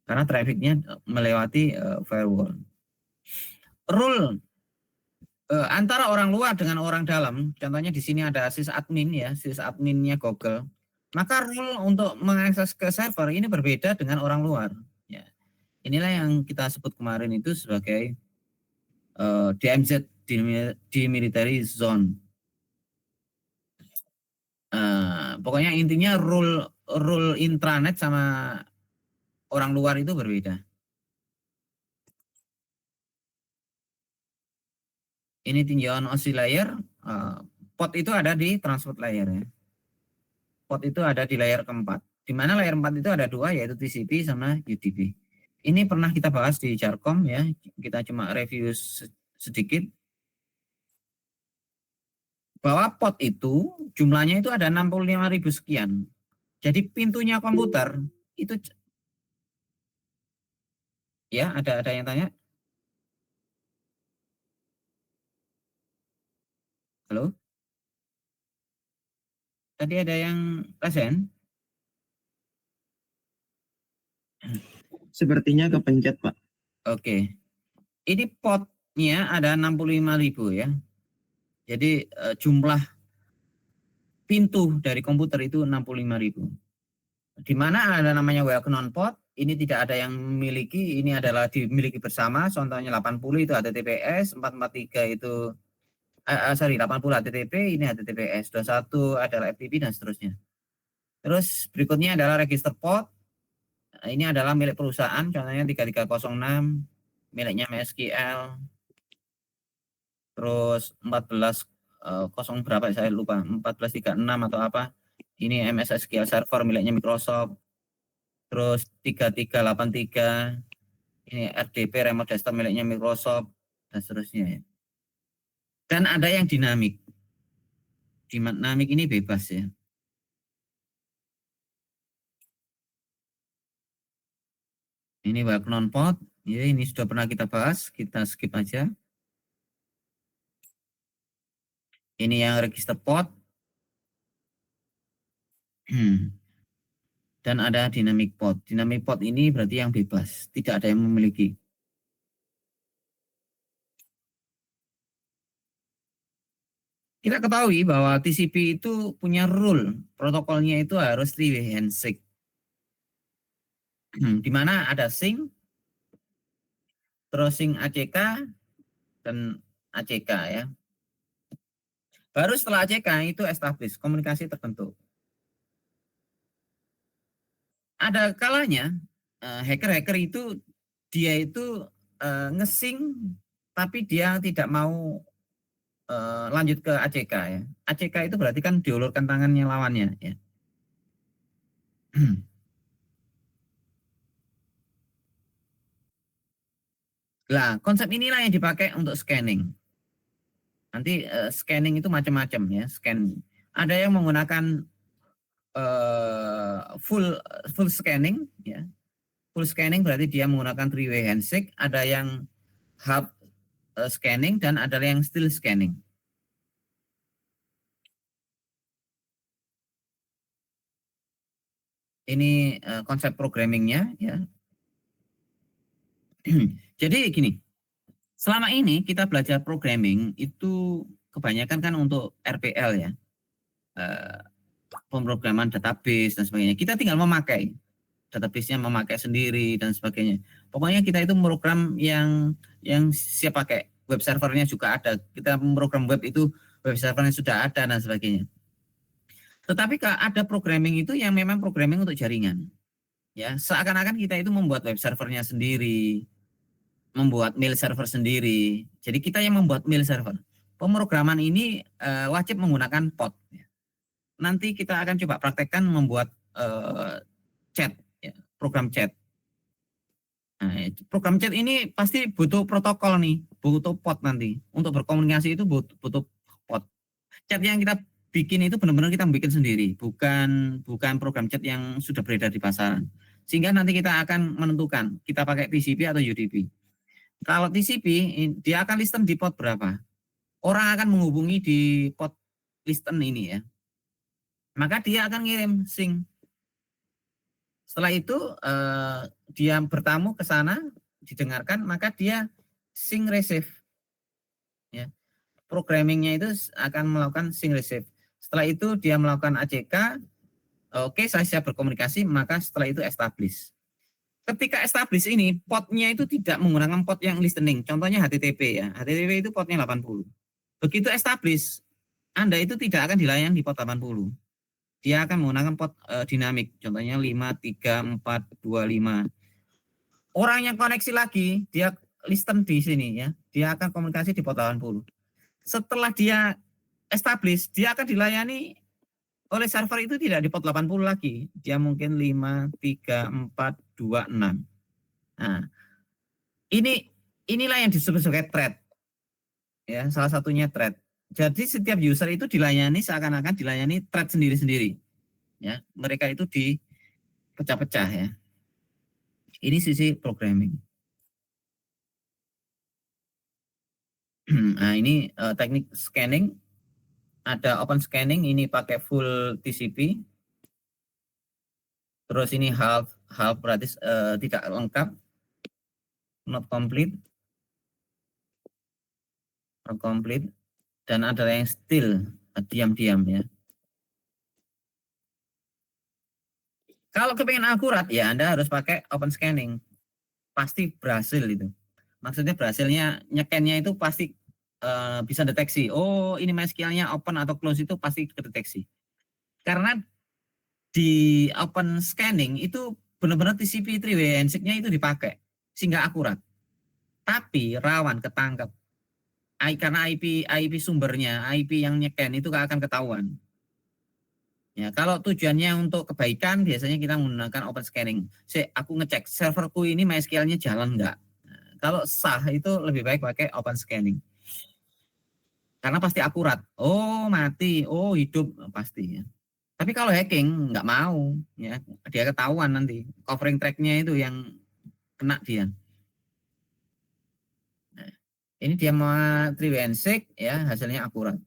Karena trafficnya melewati firewall. Rule antara orang luar dengan orang dalam, contohnya di sini ada sysadmin ya, sysadminnya Google. Maka rule untuk mengakses ke server ini berbeda dengan orang luar. Ya. Inilah yang kita sebut kemarin itu sebagai DMZ, demilitary zone. Pokoknya intinya rule intranet sama orang luar itu berbeda. Ini tinjauan OSI layer, port itu ada di transport layer ya. Port itu ada di layer keempat. Di mana layer 4 itu ada dua, yaitu TCP sama UDP. Ini pernah kita bahas di Jarcom ya. Kita cuma review sedikit. Bahwa port itu jumlahnya itu ada 65.000 sekian. Jadi pintunya komputer itu ya, ada yang tanya? Halo? Tadi ada yang present? Sepertinya kepencet, Pak. Oke. Ini potnya ada 65.000 ya. Jadi jumlah pintu dari komputer itu 65.000. di mana ada namanya well known port, ini tidak ada yang memiliki, ini adalah dimiliki bersama, contohnya 80 itu HTTPS, 443 itu 80 HTTP, ini HTTPS, 21 adalah FTP dan seterusnya. Terus berikutnya adalah register port. Ini adalah milik perusahaan, contohnya 3306, miliknya MySQL. Terus 14 berapa saya lupa, 1436 atau apa. Ini MS SQL Server miliknya Microsoft. Terus 3383, ini RDP Remote Desktop miliknya Microsoft dan seterusnya. Dan ada yang dinamik. Dinamik ini bebas ya. Ini well known port, ya ini sudah pernah kita bahas, kita skip aja. Ini yang register port. Dan ada dynamic port. Dynamic port ini berarti yang bebas, tidak ada yang memiliki. Kita ketahui bahwa TCP itu punya rule, protokolnya itu harus three-way handshake. Di mana ada sync, terus sync ACK, dan ACK ya. Baru setelah ACK itu establish, komunikasi terbentuk. Ada kalanya hacker-hacker itu dia itu nge-sync tapi dia tidak mau lanjut ke ACK ya. ACK itu berarti kan diulurkan tangannya lawannya ya. Nah, konsep inilah yang dipakai untuk scanning. Nanti scanning itu macam-macam ya, scan. Ada yang menggunakan full scanning ya. Full scanning berarti dia menggunakan three-way handshake, ada yang half scanning dan ada yang still scanning. Ini konsep programmingnya ya. Jadi gini, selama ini kita belajar programming itu kebanyakan kan untuk RPL ya, pemrograman database dan sebagainya. Kita tinggal memakai database-nya, memakai sendiri dan sebagainya. Pokoknya kita itu program yang siap pakai. Web servernya juga ada. Kita program web itu web servernya sudah ada dan sebagainya. Tetapi ada programming itu yang memang programming untuk jaringan. Ya, seakan-akan kita itu membuat web servernya sendiri, membuat mail server sendiri. Jadi kita yang membuat mail server. Pemrograman ini wajib menggunakan POT. Nanti kita akan coba praktekkan membuat chat, ya, program chat. Nah, program chat ini pasti butuh protokol nih, butuh POT nanti. Untuk berkomunikasi itu butuh POT. Chat yang kita bikin itu benar-benar kita bikin sendiri, bukan program chat yang sudah beredar di pasaran. Sehingga nanti kita akan menentukan kita pakai TCP atau UDP. Kalau TCP dia akan listen di port berapa. Orang akan menghubungi di port listen ini ya. Maka dia akan ngirim sync. Setelah itu dia bertamu ke sana, didengarkan, maka dia sync receive. Ya. Programmingnya itu akan melakukan sync receive. Setelah itu dia melakukan ACK, oke, saya siap berkomunikasi, maka setelah itu establish. Ketika establish ini, potnya itu tidak menggunakan pot yang listening. Contohnya HTTP ya. HTTP itu potnya 80. Begitu establish, Anda itu tidak akan dilayani di pot 80. Dia akan menggunakan pot dinamik. Contohnya 5, 3, 4, 2, 5. Orang yang koneksi lagi, dia listen di sini ya. Dia akan komunikasi di pot 80. Setelah dia establish, dia akan dilayani oleh server itu tidak di pot 80 lagi. Dia mungkin 5, 3, 4, 2, 6. Nah, inilah yang disebut sebagai thread. Ya, salah satunya thread. Jadi setiap user itu dilayani seakan-akan dilayani thread sendiri-sendiri. Ya, mereka itu dipecah-pecah ya. Ini sisi programming. Nah, ini teknik scanning. Ada open scanning, ini pakai full TCP. Terus ini half berarti tidak lengkap, not complete, dan ada yang still diam-diam ya. Kalau kepengen akurat ya Anda harus pakai open scanning. Pasti berhasil itu. Maksudnya berhasilnya nyekennya itu pasti bisa deteksi. Oh, ini MySQL-nya open atau close itu pasti kedeteksi. Karena di open scanning itu benar-benar TCP 3-way handshake-nya itu dipakai sehingga akurat. Tapi rawan ketangkep. Karena IP sumbernya, IP yang nyeken itu akan ketahuan. Ya, kalau tujuannya untuk kebaikan biasanya kita menggunakan open scanning. Aku ngecek serverku ini MySQL-nya jalan enggak. Nah, kalau sah itu lebih baik pakai open scanning. Karena pasti akurat. Oh, mati. Oh, hidup pasti ya. Tapi kalau hacking nggak mau, ya dia ketahuan nanti. Covering track-nya itu yang kena dia. Nah, ini dia mau 3-way handshake ya, hasilnya akurat.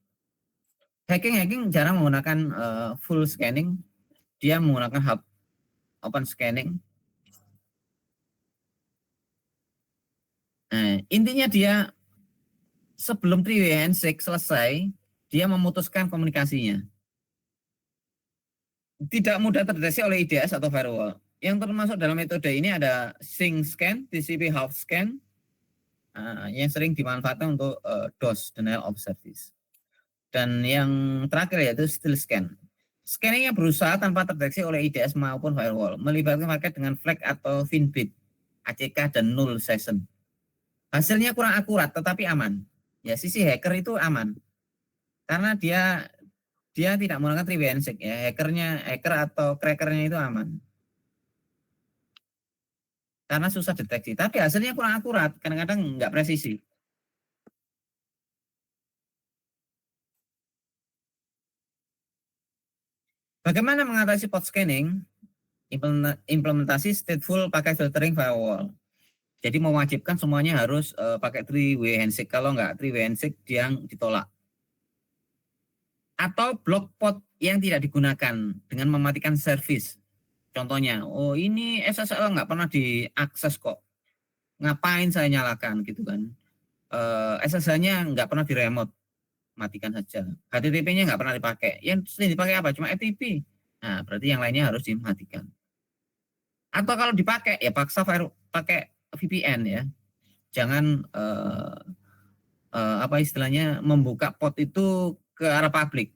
Hacking jarang menggunakan full scanning. Dia menggunakan hub open scanning. Nah, intinya dia sebelum 3-way handshake selesai, dia memutuskan komunikasinya. Tidak mudah terdeteksi oleh IDS atau firewall. Yang termasuk dalam metode ini ada sync scan, TCP half scan, yang sering dimanfaatkan untuk DOS, denial of service. Dan yang terakhir yaitu steal scan. Scanningnya berusaha tanpa terdeteksi oleh IDS maupun firewall, melibatkan paket dengan flag atau finbit, ACK dan null session. Hasilnya kurang akurat tetapi aman. Ya, sisi hacker itu aman. Karena dia tidak menggunakan 3-way handshake ya. Hacker atau crackernya itu aman. Karena susah deteksi, tapi hasilnya kurang akurat, kadang-kadang nggak presisi. Bagaimana mengatasi port scanning? Implementasi stateful pakai filtering firewall. Jadi mewajibkan semuanya harus pakai 3-way handshake. Kalau nggak 3-way handshake, dia ditolak. Atau block port yang tidak digunakan dengan mematikan service. Contohnya, oh ini SSL nggak pernah diakses kok. Ngapain saya nyalakan gitu kan. SSL-nya nggak pernah diremote. Matikan saja. HTTP-nya nggak pernah dipakai. Yang sering dipakai apa? Cuma FTP. Nah, berarti yang lainnya harus dimatikan. Atau kalau dipakai, ya paksa pakai VPN ya. Jangan apa istilahnya membuka port itu ke arah publik.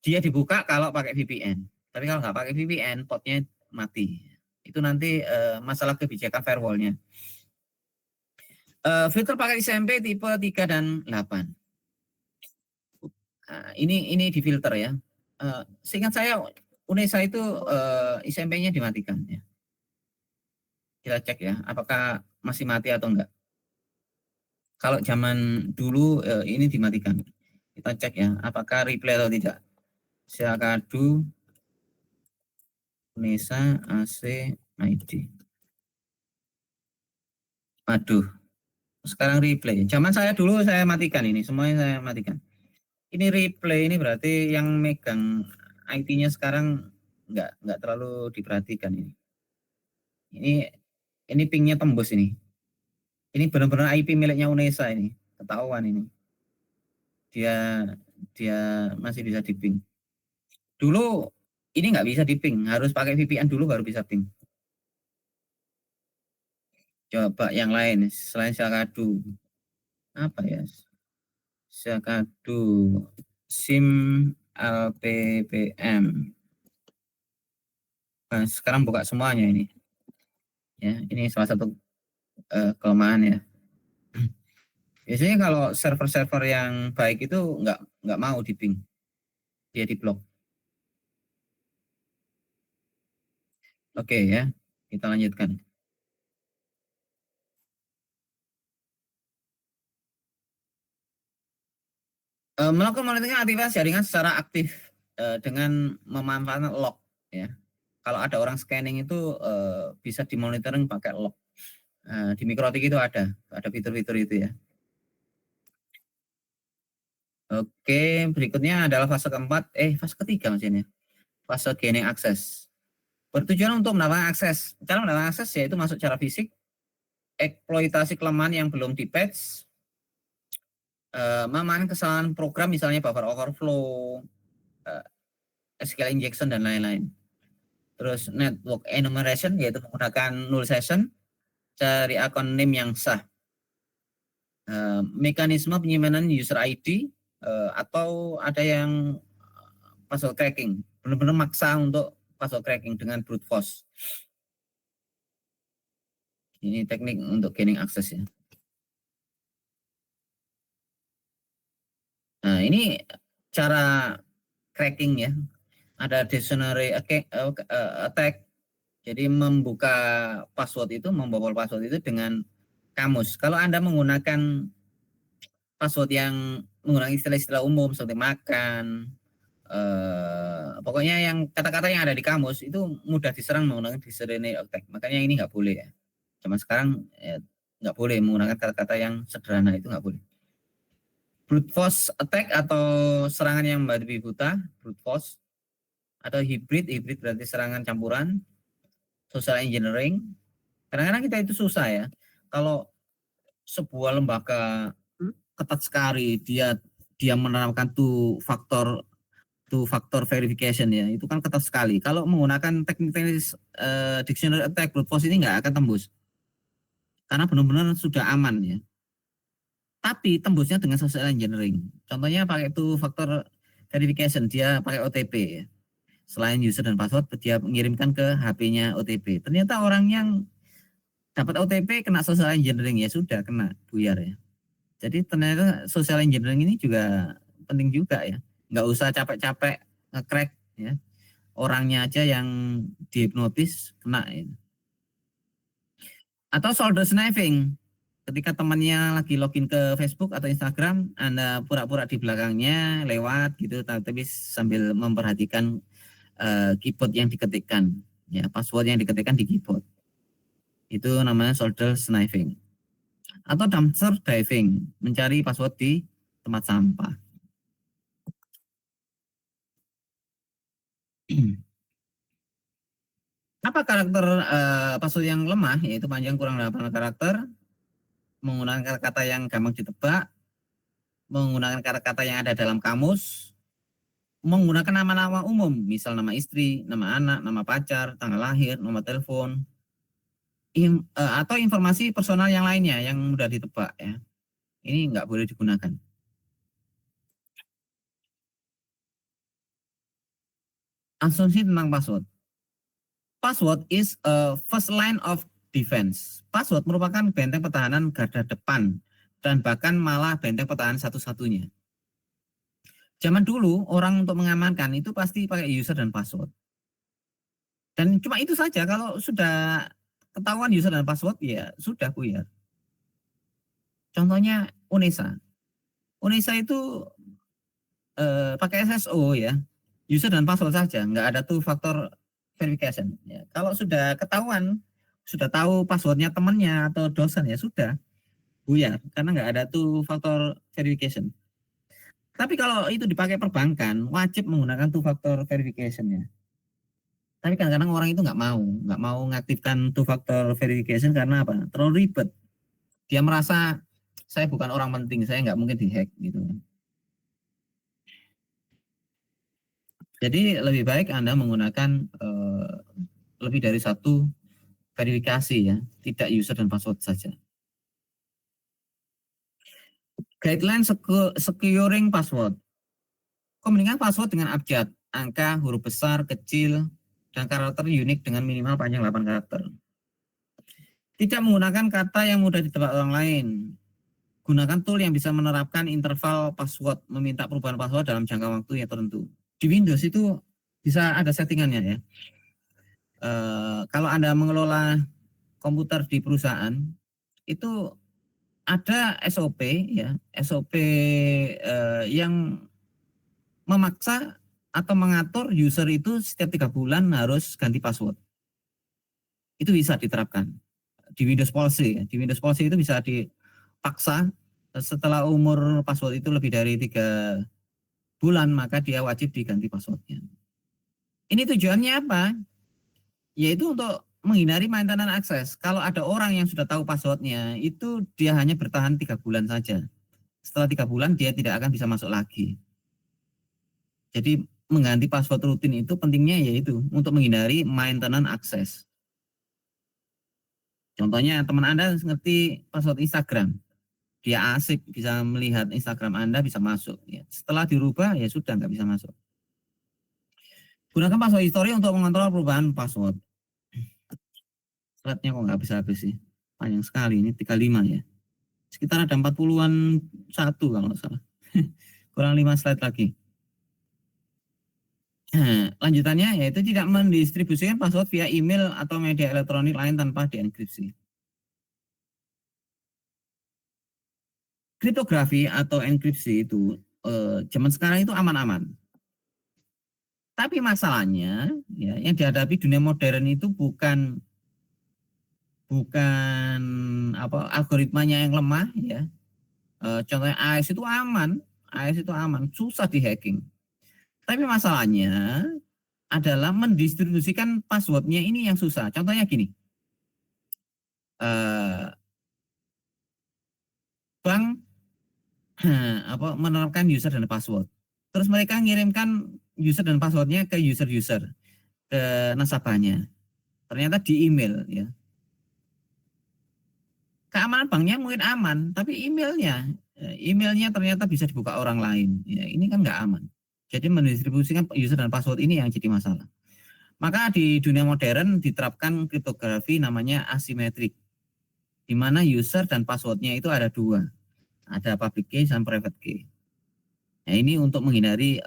Dia dibuka kalau pakai VPN. Tapi kalau nggak pakai VPN, portnya mati. Itu nanti masalah kebijakan firewall-nya. Filter pakai SMP tipe 3 dan 8. Nah, ini difilter ya. Seingat saya UNESA itu SMP-nya dimatikan ya. Kita cek ya, apakah masih mati atau enggak. Kalau zaman dulu ini dimatikan. Kita cek ya, apakah replay atau tidak. Syakadu UNESA AC ID. Aduh, sekarang replay. Zaman saya dulu saya matikan ini, semuanya saya matikan. Ini replay ini berarti yang megang IT-nya sekarang nggak terlalu diperhatikan ini. Ini pingnya tembus ini. Ini benar-benar IP miliknya UNESA ini, ketahuan ini. Dia masih bisa di-ping. Dulu ini nggak bisa di-ping, harus pakai VPN dulu baru bisa ping. Coba yang lain selain Syakadu. Apa ya? Syakadu SIM LPPM. Nah, sekarang buka semuanya ini. Ya, ini salah satu kelemahan ya. Biasanya kalau server-server yang baik itu nggak mau di-ping, dia di-block. Oke ya, kita lanjutkan. Melakukan monitoring aktivitas jaringan secara aktif dengan memanfaatkan log ya. Kalau ada orang scanning itu bisa dimonitoring pakai log. Di Mikrotik itu ada fitur-fitur itu ya. Oke, berikutnya adalah fase keempat, fase ketiga maksudnya. Fase gaining access. Bertujuan untuk mendapatkan akses. Cara mendapatkan akses yaitu masuk secara fisik, eksploitasi kelemahan yang belum di-patch, memanfaatkan kesalahan program misalnya buffer overflow, SQL injection dan lain-lain. Terus network enumeration yaitu menggunakan null session, cari akun name yang sah. Mekanisme penyimpanan user ID atau ada yang password cracking, benar-benar maksa untuk password cracking dengan brute force. Ini teknik untuk gaining access ya. Nah, ini cara cracking ya. Ada dictionary attack. Jadi membuka password itu, membobol password itu dengan kamus. Kalau Anda menggunakan password yang menggunakan istilah-istilah umum seperti makan, pokoknya yang kata-kata yang ada di kamus itu mudah diserang menggunakan dictionary attack. Makanya ini nggak boleh ya. Cuma sekarang nggak boleh menggunakan kata-kata yang sederhana, itu nggak boleh. Brute force attack atau serangan yang membabi buta, brute force, atau hybrid berarti serangan campuran. Social engineering, kadang-kadang kita itu susah ya. Kalau sebuah lembaga ketat sekali dia menerapkan two factor verification ya, itu kan ketat sekali. Kalau menggunakan teknik-teknik dictionary attack, brute force ini nggak akan tembus karena benar-benar sudah aman ya. Tapi tembusnya dengan social engineering. Contohnya pakai two factor verification, dia pakai OTP ya. Selain user dan password, dia mengirimkan ke HP-nya OTP. Ternyata orang yang dapat OTP kena social engineering, ya sudah kena buyar ya. Jadi ternyata social engineering ini juga penting juga ya. Nggak usah capek-capek nge-crack ya. Orangnya aja yang dihipnotis kena ya. Atau shoulder sniping. Ketika temannya lagi login ke Facebook atau Instagram, Anda pura-pura di belakangnya lewat gitu, tapi sambil memperhatikan keyboard yang diketikkan, ya password yang diketikkan di keyboard. Itu namanya shoulder sniping. Atau dumpster diving, mencari password di tempat sampah. Apa karakter password yang lemah? Yaitu panjang kurang 8 karakter, menggunakan kata-kata yang gampang ditebak, menggunakan kata-kata yang ada dalam kamus, menggunakan nama-nama umum, misal nama istri, nama anak, nama pacar, tanggal lahir, nomor telepon, atau informasi personal yang lainnya yang mudah ditebak ya. Ini nggak boleh digunakan. Asumsi tentang password. Password is a first line of defense. Password merupakan benteng pertahanan garda depan dan bahkan malah benteng pertahanan satu-satunya. Zaman dulu orang untuk mengamankan itu pasti pakai user dan password. Dan cuma itu saja, kalau sudah ketahuan user dan password ya sudah buyar. Contohnya Unesa. Unesa itu pakai SSO ya, user dan password saja, nggak ada two factor verification. Ya, kalau sudah ketahuan, sudah tahu passwordnya temannya atau dosen ya sudah buyar karena nggak ada two factor verification. Tapi kalau itu dipakai perbankan, wajib menggunakan two factor verification ya. Tapi kadang-kadang orang itu nggak mau mengaktifkan two factor verification karena apa? Terlalu ribet. Dia merasa saya bukan orang penting, saya nggak mungkin dihack gitu. Jadi lebih baik Anda menggunakan lebih dari satu verifikasi ya, tidak user dan password saja. Guideline securing password. Komunikasi password dengan abjad, angka, huruf besar, kecil, dan karakter unik dengan minimal panjang 8 karakter. Tidak menggunakan kata yang mudah ditebak orang lain. Gunakan tool yang bisa menerapkan interval password, meminta perubahan password dalam jangka waktu yang tertentu. Di Windows itu bisa ada settingannya ya. Kalau Anda mengelola komputer di perusahaan, itu ada SOP ya, SOP yang memaksa atau mengatur user itu setiap 3 bulan harus ganti password. Itu bisa diterapkan di Windows Policy. Di Windows Policy itu bisa dipaksa setelah umur password itu lebih dari 3 bulan, maka dia wajib diganti passwordnya. Ini tujuannya apa? Yaitu untuk menghindari maintenance access. Kalau ada orang yang sudah tahu passwordnya, itu dia hanya bertahan 3 bulan saja. Setelah 3 bulan dia tidak akan bisa masuk lagi. Jadi mengganti password rutin itu pentingnya yaitu untuk menghindari maintenance access. Contohnya teman Anda ngerti password Instagram, dia asik bisa melihat Instagram Anda bisa masuk. Ya. Setelah dirubah ya sudah nggak bisa masuk. Gunakan password history untuk mengontrol perubahan password. Slide-nya kok nggak habis-habis sih. Panjang sekali, ini 35 ya. Sekitar ada 40-an satu kalau nggak salah. Kurang 5 slide lagi. Lanjutannya yaitu tidak mendistribusikan password via email atau media elektronik lain tanpa dienkripsi. Kriptografi atau enkripsi itu zaman sekarang itu aman-aman. Tapi masalahnya ya, yang dihadapi dunia modern itu bukan algoritmanya yang lemah ya. Contohnya AES itu aman, susah di-hacking. Tapi masalahnya adalah mendistribusikan passwordnya ini yang susah. Contohnya gini, bank menerapkan user dan password. Terus mereka ngirimkan user dan passwordnya ke user ke nasabahnya. Ternyata di email ya. Keamanan banknya mungkin aman, tapi emailnya ternyata bisa dibuka orang lain. Ya, ini kan nggak aman. Jadi mendistribusikan user dan password ini yang jadi masalah. Maka di dunia modern diterapkan kriptografi namanya asimetrik, di mana user dan passwordnya itu ada dua, ada public key dan private key. Nah, ini untuk menghindari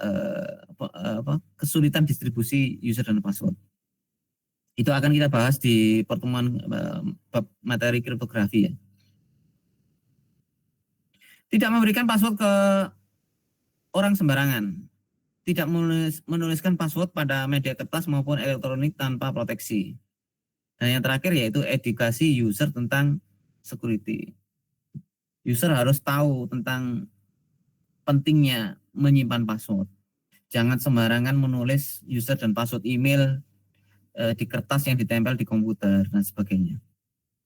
kesulitan distribusi user dan password. Itu akan kita bahas di pertemuan bab materi kriptografi ya. Tidak memberikan password ke orang sembarangan. Tidak menuliskan password pada media kertas maupun elektronik tanpa proteksi. Dan yang terakhir yaitu edukasi user tentang security. User harus tahu tentang pentingnya menyimpan password. Jangan sembarangan menulis user dan password email di kertas yang ditempel di komputer dan sebagainya.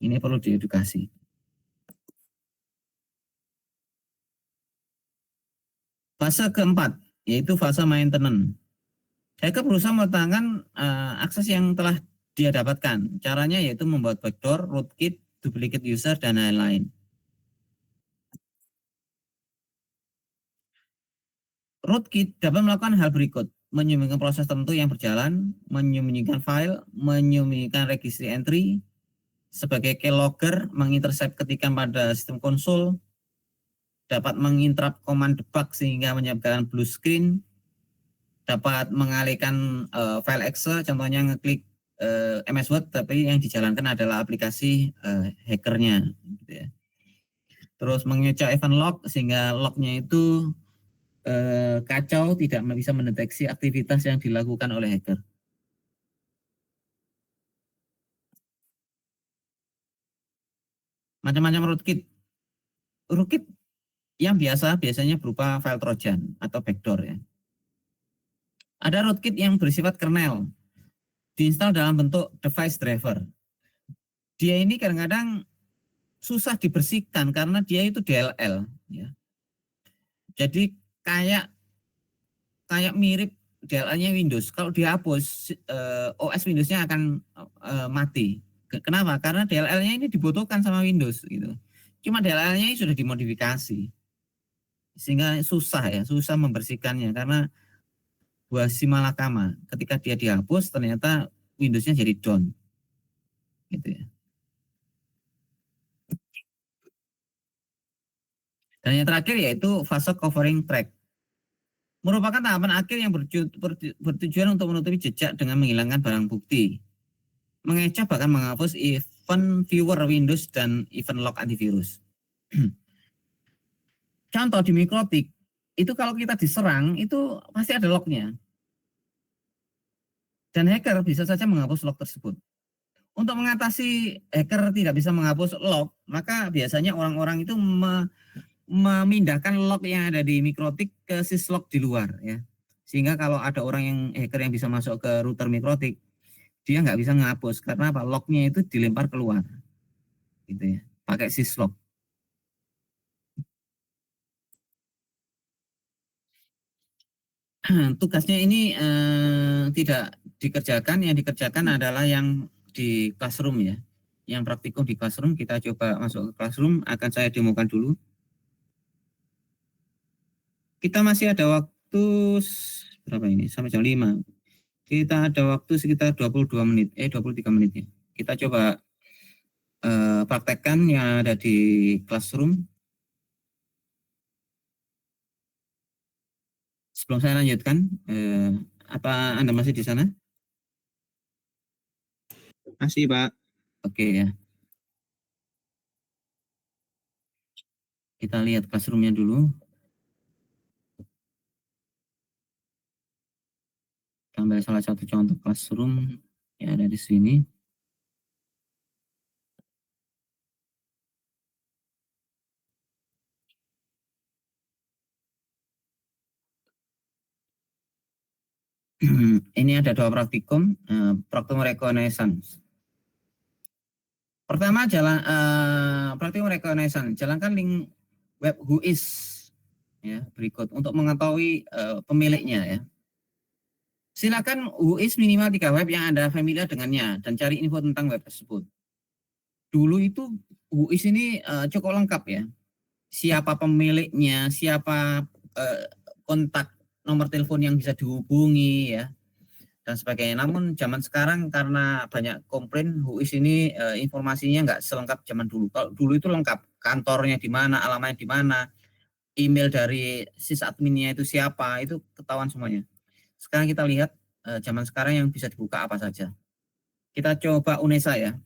Ini perlu diedukasi. Fase keempat, yaitu fase maintenance. Hacker berusaha meletakkan akses yang telah dia dapatkan. Caranya yaitu membuat backdoor, rootkit, duplicate user, dan lain-lain. Rootkit dapat melakukan hal berikut: menyembunyikan proses tertentu yang berjalan, menyembunyikan file, menyembunyikan registry entry, sebagai keylogger, mengintercept ketikan pada sistem konsol, dapat menginterrupt command debug sehingga menyebabkan blue screen, dapat mengalihkan file Excel, contohnya ngeklik MS Word, tapi yang dijalankan adalah aplikasi hackernya. Gitu ya. Terus mengecoh event log sehingga lognya itu kacau, tidak bisa mendeteksi aktivitas yang dilakukan oleh hacker. Macam-macam rootkit. Rootkit yang biasanya berupa file trojan atau backdoor ya. Ada rootkit yang bersifat kernel, diinstal dalam bentuk device driver. Dia ini kadang-kadang susah dibersihkan karena dia itu DLL ya. Jadi kayak mirip DLL-nya Windows. Kalau dihapus OS Windows-nya akan mati. Kenapa? Karena DLL-nya ini dibutuhkan sama Windows gitu. Cuma DLL-nya ini sudah dimodifikasi. Sehingga susah membersihkannya karena buah si malakama. Ketika dia dihapus ternyata Windows-nya jadi down. Gitu ya. Dan yang terakhir yaitu fase covering track. Merupakan tahapan akhir yang bertujuan untuk menutupi jejak dengan menghilangkan barang bukti. Mengecoh bahkan menghapus event viewer Windows dan event log antivirus. Contoh di Mikrotik, itu kalau kita diserang itu pasti ada lognya. Dan hacker bisa saja menghapus log tersebut. Untuk mengatasi hacker tidak bisa menghapus log, maka biasanya orang-orang itu memindahkan log yang ada di Mikrotik ke syslog di luar ya. Sehingga kalau ada orang yang hacker yang bisa masuk ke router Mikrotik, dia nggak bisa menghapus karena apa? Lognya itu dilempar keluar. Gitu ya. Pakai syslog. tugasnya ini tidak dikerjakan, yang dikerjakan adalah yang di classroom ya. Yang praktikum di classroom, kita coba masuk ke classroom, akan saya demokan dulu. Kita masih ada waktu berapa ini? Sampai jam 5. Kita ada waktu sekitar 22 menit, 23 menit ya. Kita coba praktekkan yang ada di classroom. Sebelum saya lanjutkan, apa Anda masih di sana? Masih, Pak. Oke ya. Kita lihat classroom-nya dulu. Kita ambil salah satu contoh classroom yang ada di sini. Ini ada 2 praktikum, praktikum reconnaissance. Pertama, praktikum reconnaissance. Jalankan link web Whois ya, berikut untuk mengetahui pemiliknya ya. Silakan Whois minimal 3 web yang Anda familiar dengannya dan cari info tentang web tersebut. Dulu itu Whois ini cukup lengkap ya. Siapa pemiliknya, siapa kontak nomor telepon yang bisa dihubungi ya, dan sebagainya. Namun zaman sekarang karena banyak komplain, Whois ini informasinya nggak selengkap zaman dulu. Kalau dulu itu lengkap, kantornya di mana, alamatnya di mana, email dari sysadminnya itu siapa, itu ketahuan semuanya. Sekarang kita lihat zaman sekarang yang bisa dibuka apa saja. Kita coba UNESA ya,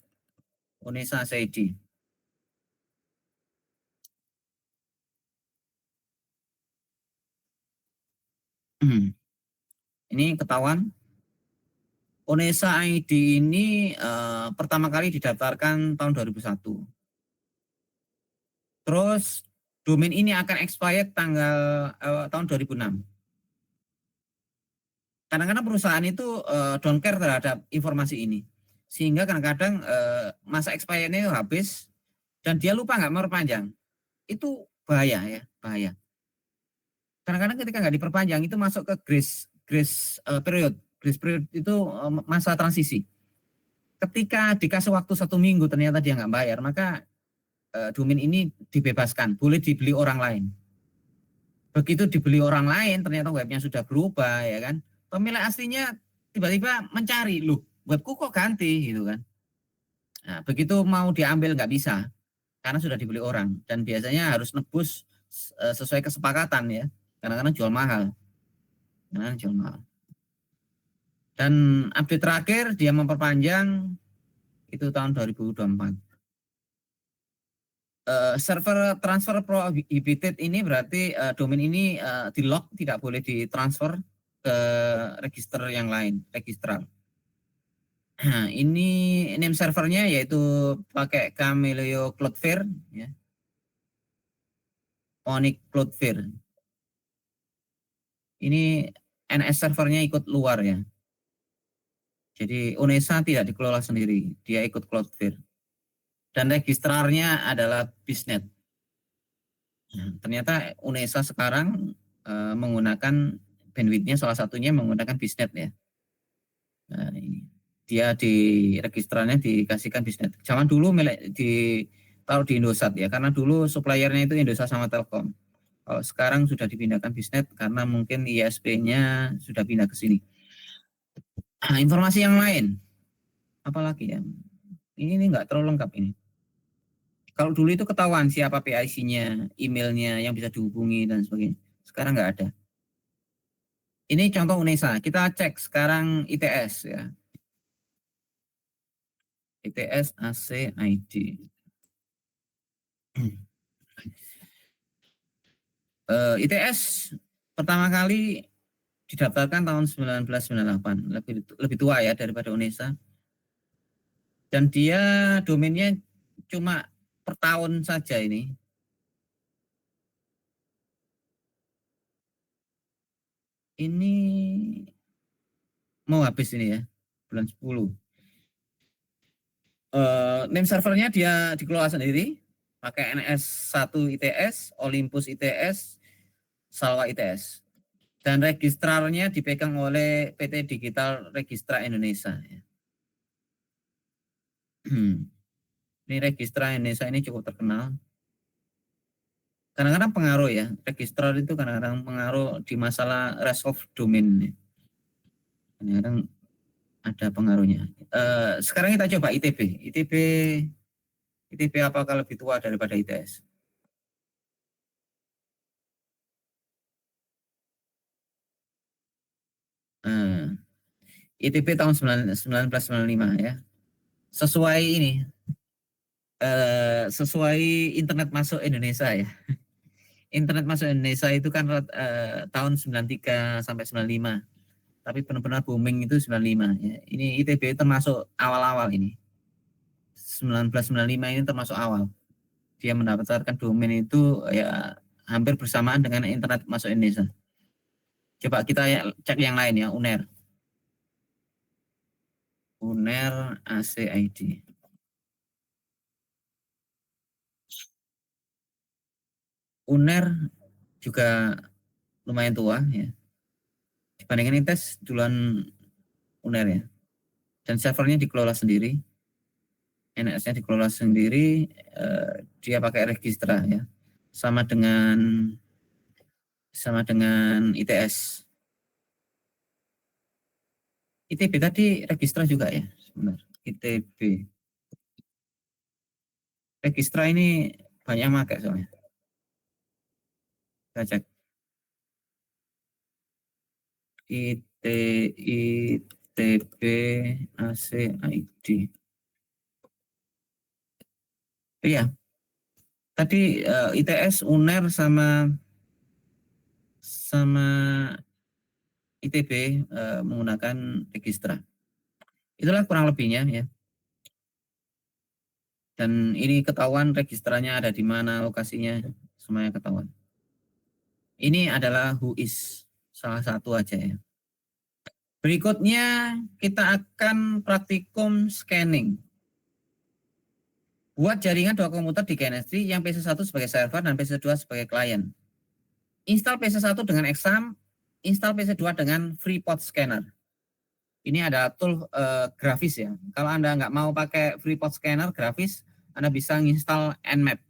UNESA CID. Ini ketahuan. UNESA ID ini pertama kali didaftarkan tahun 2001. Terus domain ini akan expired tahun 2006. Kadang-kadang perusahaan itu don't care terhadap informasi ini. Sehingga kadang-kadang masa expirednya habis dan dia lupa nggak memperpanjang. Itu bahaya ya, bahaya. Kadang-kadang ketika nggak diperpanjang itu masuk ke grace period. Grace period itu masa transisi. Ketika dikasih waktu 1 minggu ternyata dia nggak bayar, maka domain ini dibebaskan, boleh dibeli orang lain. Begitu dibeli orang lain, ternyata webnya sudah berubah, ya kan? Pemilik aslinya tiba-tiba mencari, loh, webku kok ganti, gitu kan? Nah, begitu mau diambil nggak bisa, karena sudah dibeli orang. Dan biasanya harus nebus sesuai kesepakatan ya, kadang-kadang jual mahal. Nah, jual mahal. Dan update terakhir dia memperpanjang itu tahun 2024. Server transfer prohibited ini berarti domain ini di lock, tidak boleh ditransfer ke register yang lain, registrar. Nah, ini name servernya yaitu pakai Cameleo Cloudflare ya. Onyx Cloudflare. Ini NS servernya ikut luar ya. Jadi UNESA tidak dikelola sendiri, dia ikut Cloudflare. Dan registrarnya adalah Biznet. Nah, ternyata UNESA sekarang menggunakan bandwidthnya salah satunya menggunakan Biznet ya. Nah, ini dia di registrarnya dikasihkan Biznet. Zaman dulu ditaruh di Indosat ya, karena dulu suppliernya itu Indosat sama Telkom. Kalau sekarang sudah dipindahkan Biznet karena mungkin ISP-nya sudah pindah ke sini. Nah, informasi yang lain, apalagi ya? Ini nggak terlalu lengkap ini. Kalau dulu itu ketahuan siapa PIC-nya, emailnya yang bisa dihubungi dan sebagainya. Sekarang nggak ada. Ini contoh UNESA. Kita cek sekarang ITS ya. ITS AC ID. ITS pertama kali didaftarkan tahun 1998. Lebih tua ya daripada UNESA. Dan dia domainnya cuma per tahun saja ini. Ini mau habis ini ya, bulan 10. Name servernya dia dikelola sendiri, pakai NS1 ITS, Olympus ITS, Salwa ITS. Dan registrarnya dipegang oleh PT Digital Registra Indonesia. Ini Registra Indonesia ini cukup terkenal. Kadang-kadang pengaruh ya, registrar itu kadang-kadang pengaruh di masalah rest of domain. Kadang-kadang ada pengaruhnya. Sekarang kita coba ITB. ITB apakah lebih tua daripada ITS? ITB tahun 1995 ya. Sesuai ini, sesuai internet masuk Indonesia ya. Internet masuk Indonesia itu kan tahun 93 sampai 95. Tapi benar-benar booming itu 95 ya. Ini ITB termasuk awal-awal ini. 1995 ini termasuk awal. Dia mendapatkan domain itu ya hampir bersamaan dengan internet masuk Indonesia. Coba kita cek yang lain ya, UNER. UNER ACID. UNER juga lumayan tua ya. Dibandingkan ITES duluan UNER ya. Dan servernya dikelola sendiri. NS-nya dikelola sendiri, dia pakai registra ya. Sama dengan ITS. ITB tadi registra juga ya, benar. ITB. Registra ini banyak pakai soalnya. Kita cek. ITB ACID. Iya. Tadi ITS, UNER sama ITB menggunakan registra. Itulah kurang lebihnya ya. Dan ini ketahuan registranya ada di mana, lokasinya, semuanya ketahuan. Ini adalah WHOIS, salah satu aja ya. Berikutnya kita akan praktikum scanning. Buat jaringan dua komputer di chemistry yang PC1 sebagai server dan PC2 sebagai klien. Install PC1 dengan exam, install PC2 dengan FreePort Scanner. Ini ada tool grafis ya. Kalau Anda nggak mau pakai FreePort Scanner grafis, Anda bisa install Nmap.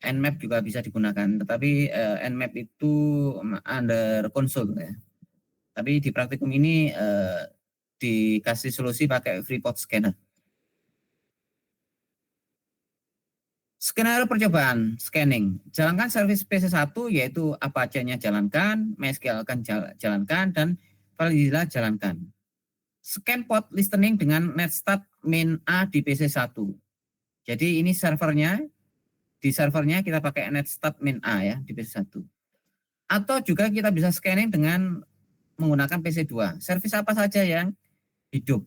Nmap juga bisa digunakan, tetapi Nmap itu under console ya. Tapi di praktikum ini dikasih solusi pakai FreePort Scanner. Skenario percobaan, scanning. Jalankan service PC1 yaitu Apache-nya jalankan, MySQL akan jalankan, dan FileZilla jalankan. Scan port listening dengan netstat main A di PC1. Jadi ini servernya, di servernya kita pakai netstat main A ya di PC1. Atau juga kita bisa scanning dengan menggunakan PC2. Service apa saja yang hidup.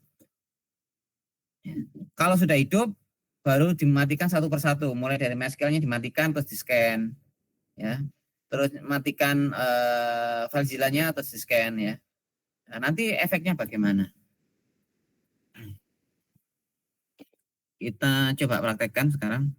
Ya. Kalau sudah hidup, baru dimatikan satu persatu. Mulai dari MySQL-nya dimatikan, terus di-scan. Ya. Terus matikan FileZilla-nya, terus di-scan. Ya. Nah, nanti efeknya bagaimana? Kita coba praktekkan sekarang.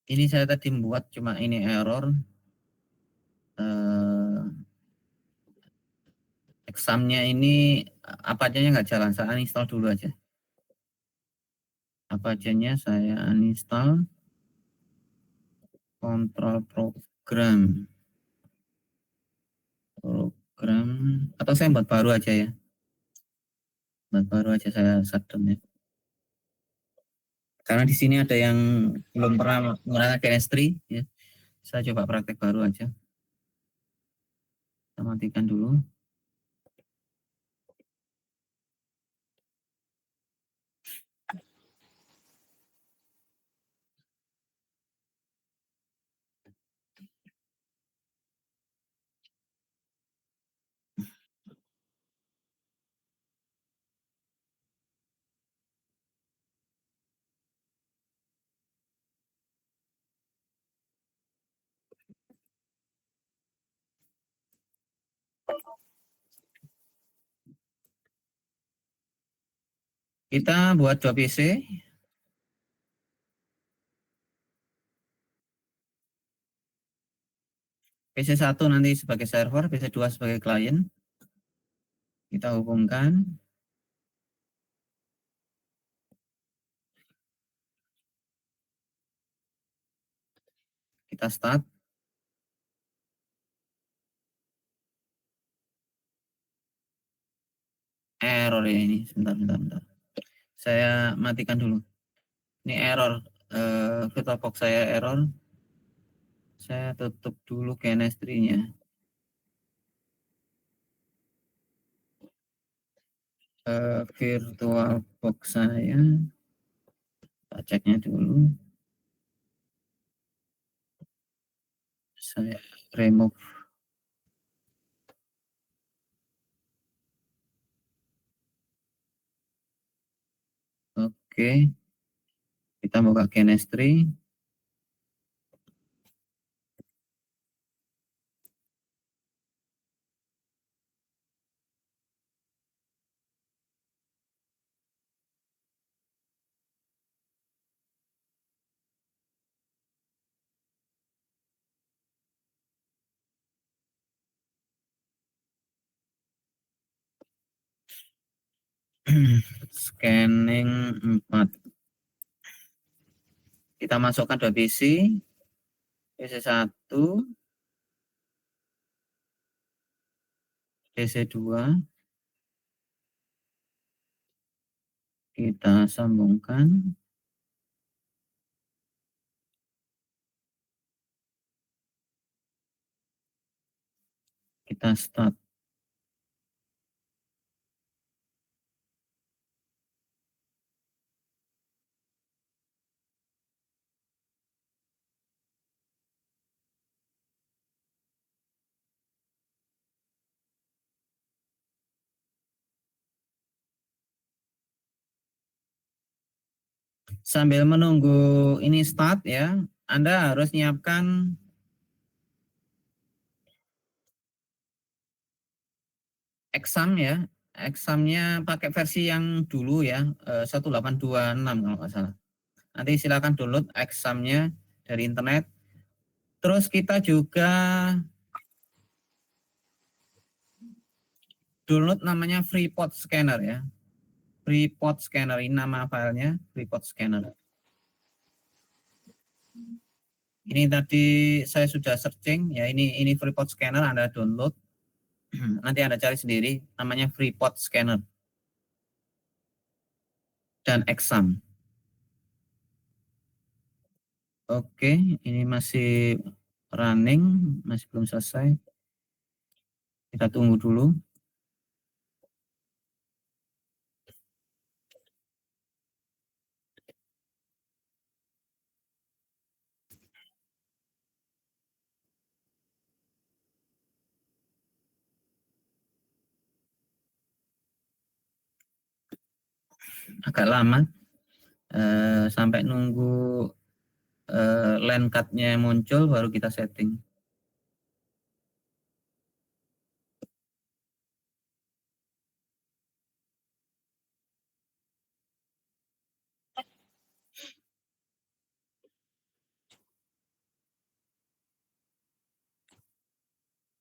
Ini saya tadi membuat cuma ini error. Examnya ini apa aja nggak jalan. Saya uninstall dulu aja. Apa aja saya uninstall. Kontrol program. Atau saya buat baru aja ya. Buat baru aja saya shutdown ya. Karena di sini ada yang belum pernah menggunakan chemistry ya. Saya coba praktek baru aja. Kita matikan dulu. Kita buat 2 PC. PC 1 nanti sebagai server, PC 2 sebagai klien. Kita hubungkan. Kita start. Error ini, sebentar. Saya matikan dulu. Ini error, VirtualBox saya error. Saya tutup dulu chemistry-nya. VirtualBox saya, kita ceknya dulu. Saya remove. Oke, kita buka chemistry. Scanning 4. Kita masukkan 2 PC. PC 1, PC 2. Kita sambungkan. Kita start. Sambil menunggu ini start ya, Anda harus nyiapkan exam ya. Examnya pakai versi yang dulu ya, 1826 kalau nggak salah. Nanti silakan download examnya dari internet. Terus kita juga download namanya Freeport Scanner ya. Freeport Scanner, ini nama filenya, Freeport Scanner. Ini tadi saya sudah searching ya, ini Freeport Scanner, Anda download. Nanti Anda cari sendiri, namanya Freeport Scanner. Dan exam. Oke, ini masih running, masih belum selesai. Kita tunggu dulu. Agak lama sampai nunggu LAN card-nya muncul baru kita setting.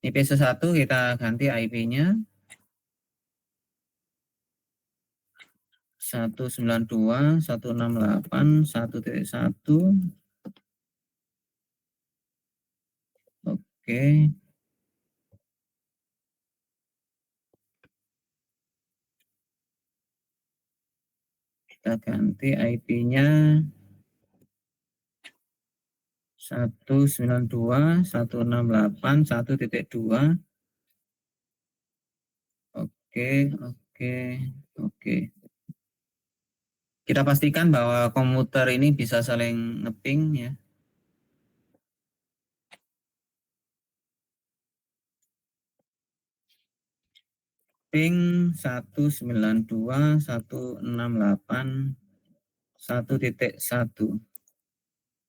Ini PC1 kita ganti IP-nya 192.168.1.1. Oke. Kita ganti IP-nya 192.168.1.2. Oke. Kita pastikan bahwa komputer ini bisa saling ngeping ya. Ping 192.168.1.1.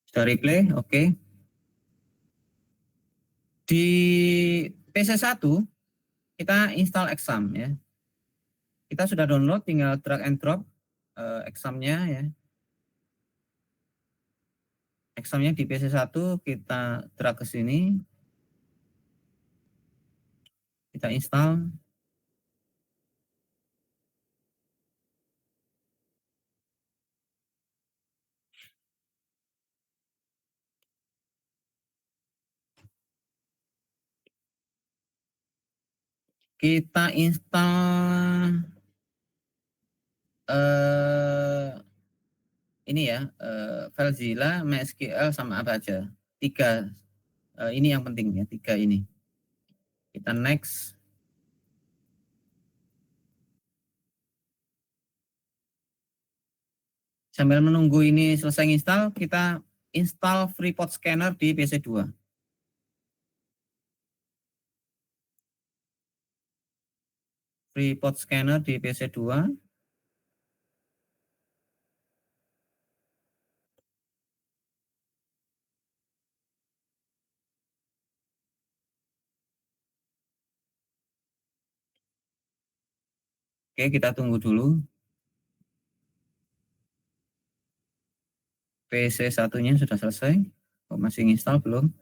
Sudah replay? Oke. Di PC1 kita install exam ya. Kita sudah download, tinggal drag and drop examnya ya. Examnya di PC1 kita drag ke sini. Kita install. Kita install ini ya, FileZilla, MySQL sama apa aja. 3 ini yang penting ya, 3 ini. Kita next. Sambil menunggu ini selesai install, kita install FreePod Scanner di PC2. FreePod Scanner di PC2. Oke, kita tunggu dulu. PC1-nya sudah selesai. Kok masih install belum?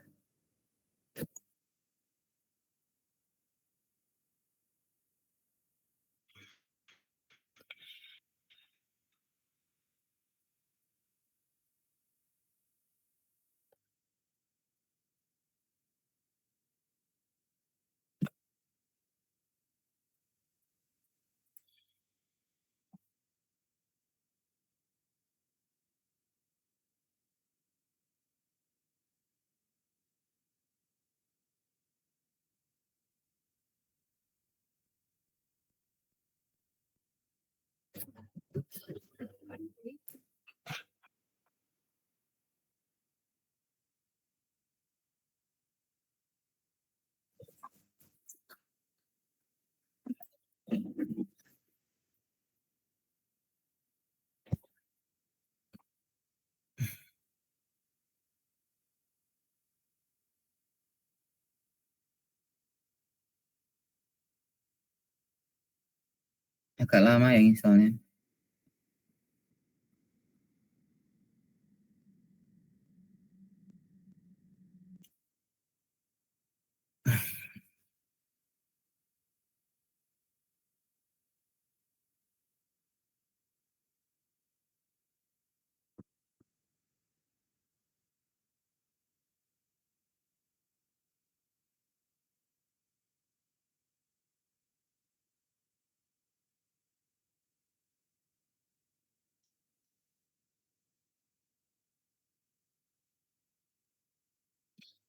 Agak lama ya installnya.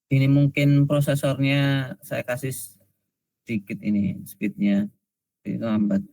Ini mungkin prosesornya saya kasih sedikit ini speednya lambat.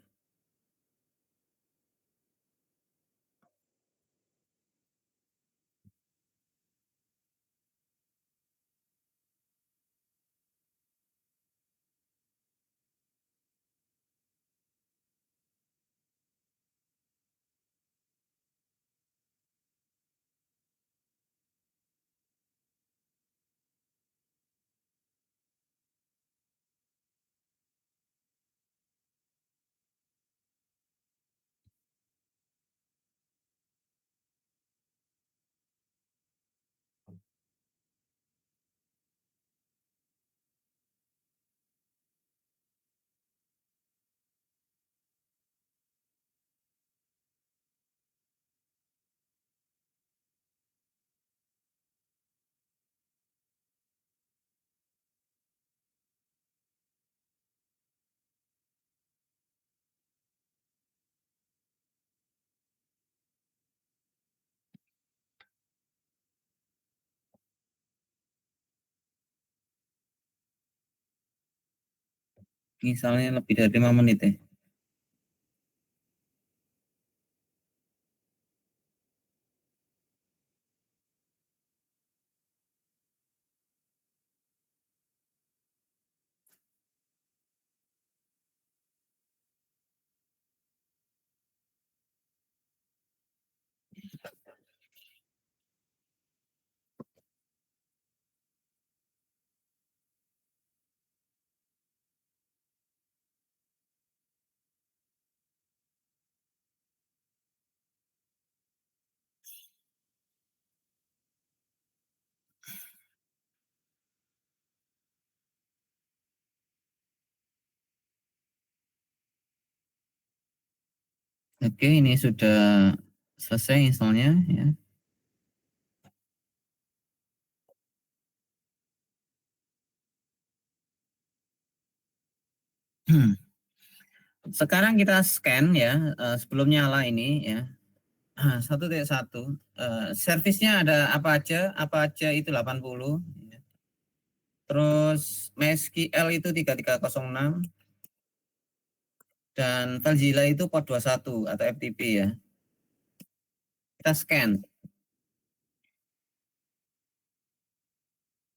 Misalnya lebih dari 5 menit ya. Oke, ini sudah selesai installnya ya. Sekarang kita scan ya, sebelum nyala ini ya. 1.1 servisnya ada apa aja itu 80 ya. Terus MySQL itu 3306 dan Filezilla itu port 21 atau FTP ya. Kita scan.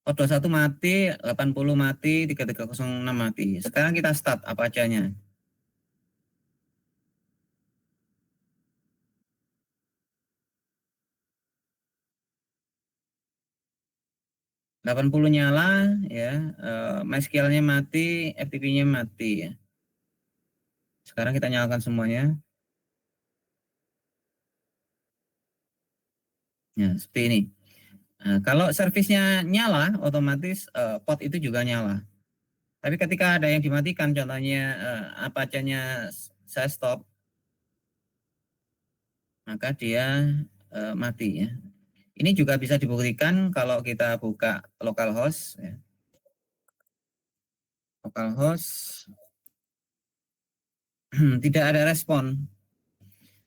Port 21 mati, 80 mati, 3306 mati. Sekarang kita start apa acanya. ...80 nyala ya, MySQL-nya mati, FTP-nya mati ya. Sekarang kita nyalakan semuanya. Ya, seperti ini. Nah, kalau servisnya nyala, otomatis port itu juga nyala. Tapi ketika ada yang dimatikan, contohnya Apache-nya saya stop, maka dia mati ya. Ini juga bisa dibuktikan kalau kita buka localhost ya. Localhost tidak ada respon.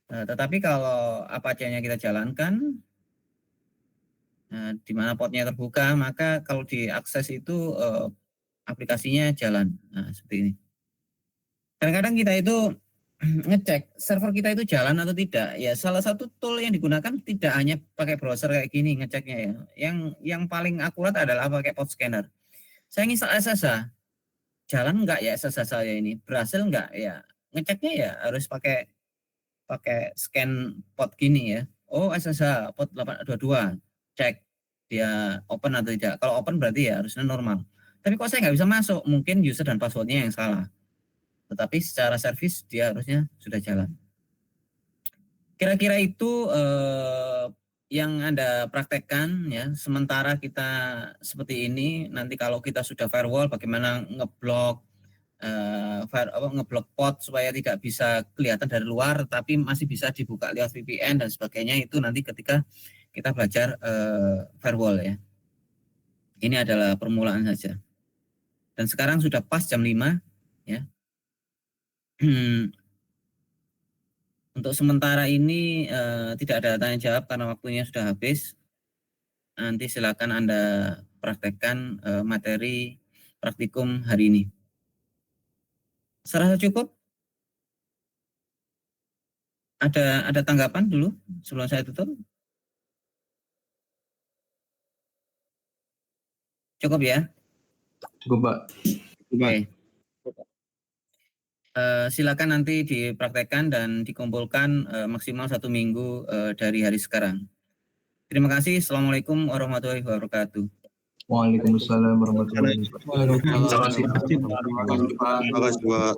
Tetapi kalau Apache-nya kita jalankan, di mana portnya terbuka, maka kalau diakses itu aplikasinya jalan. Nah, seperti ini. Kadang-kadang kita itu ngecek server kita itu jalan atau tidak. Ya, salah satu tool yang digunakan tidak hanya pakai browser kayak gini ngeceknya ya. Yang paling akurat adalah pakai port scanner. Saya install SSH, jalan enggak ya SSH saya ini? Berhasil enggak ya? Ngeceknya ya harus pakai scan port gini ya. Oh, SSH port 822. Cek dia open atau tidak. Kalau open berarti ya harusnya normal. Tapi kok saya nggak bisa masuk? Mungkin user dan passwordnya yang salah. Tetapi secara service dia harusnya sudah jalan. Kira-kira itu yang Anda praktekkan ya. Sementara kita seperti ini, nanti kalau kita sudah firewall, bagaimana ngeblok ngeblok port supaya tidak bisa kelihatan dari luar, tapi masih bisa dibuka lewat VPN dan sebagainya, itu nanti ketika kita belajar firewall ya. Ini adalah permulaan saja. Dan sekarang sudah pas jam 5 ya. Untuk sementara ini tidak ada tanya jawab karena waktunya sudah habis. Nanti silakan Anda praktekkan materi praktikum hari ini. Serasa cukup? Ada tanggapan dulu sebelum saya tutup? Cukup ya? Cukup, Pak. Oke. Silakan nanti dipraktekkan dan dikumpulkan maksimal 1 minggu dari hari sekarang. Terima kasih. Assalamualaikum warahmatullahi wabarakatuh. Waalaikumsalam warahmatullahi wabarakatuh. Terima kasih, Pak.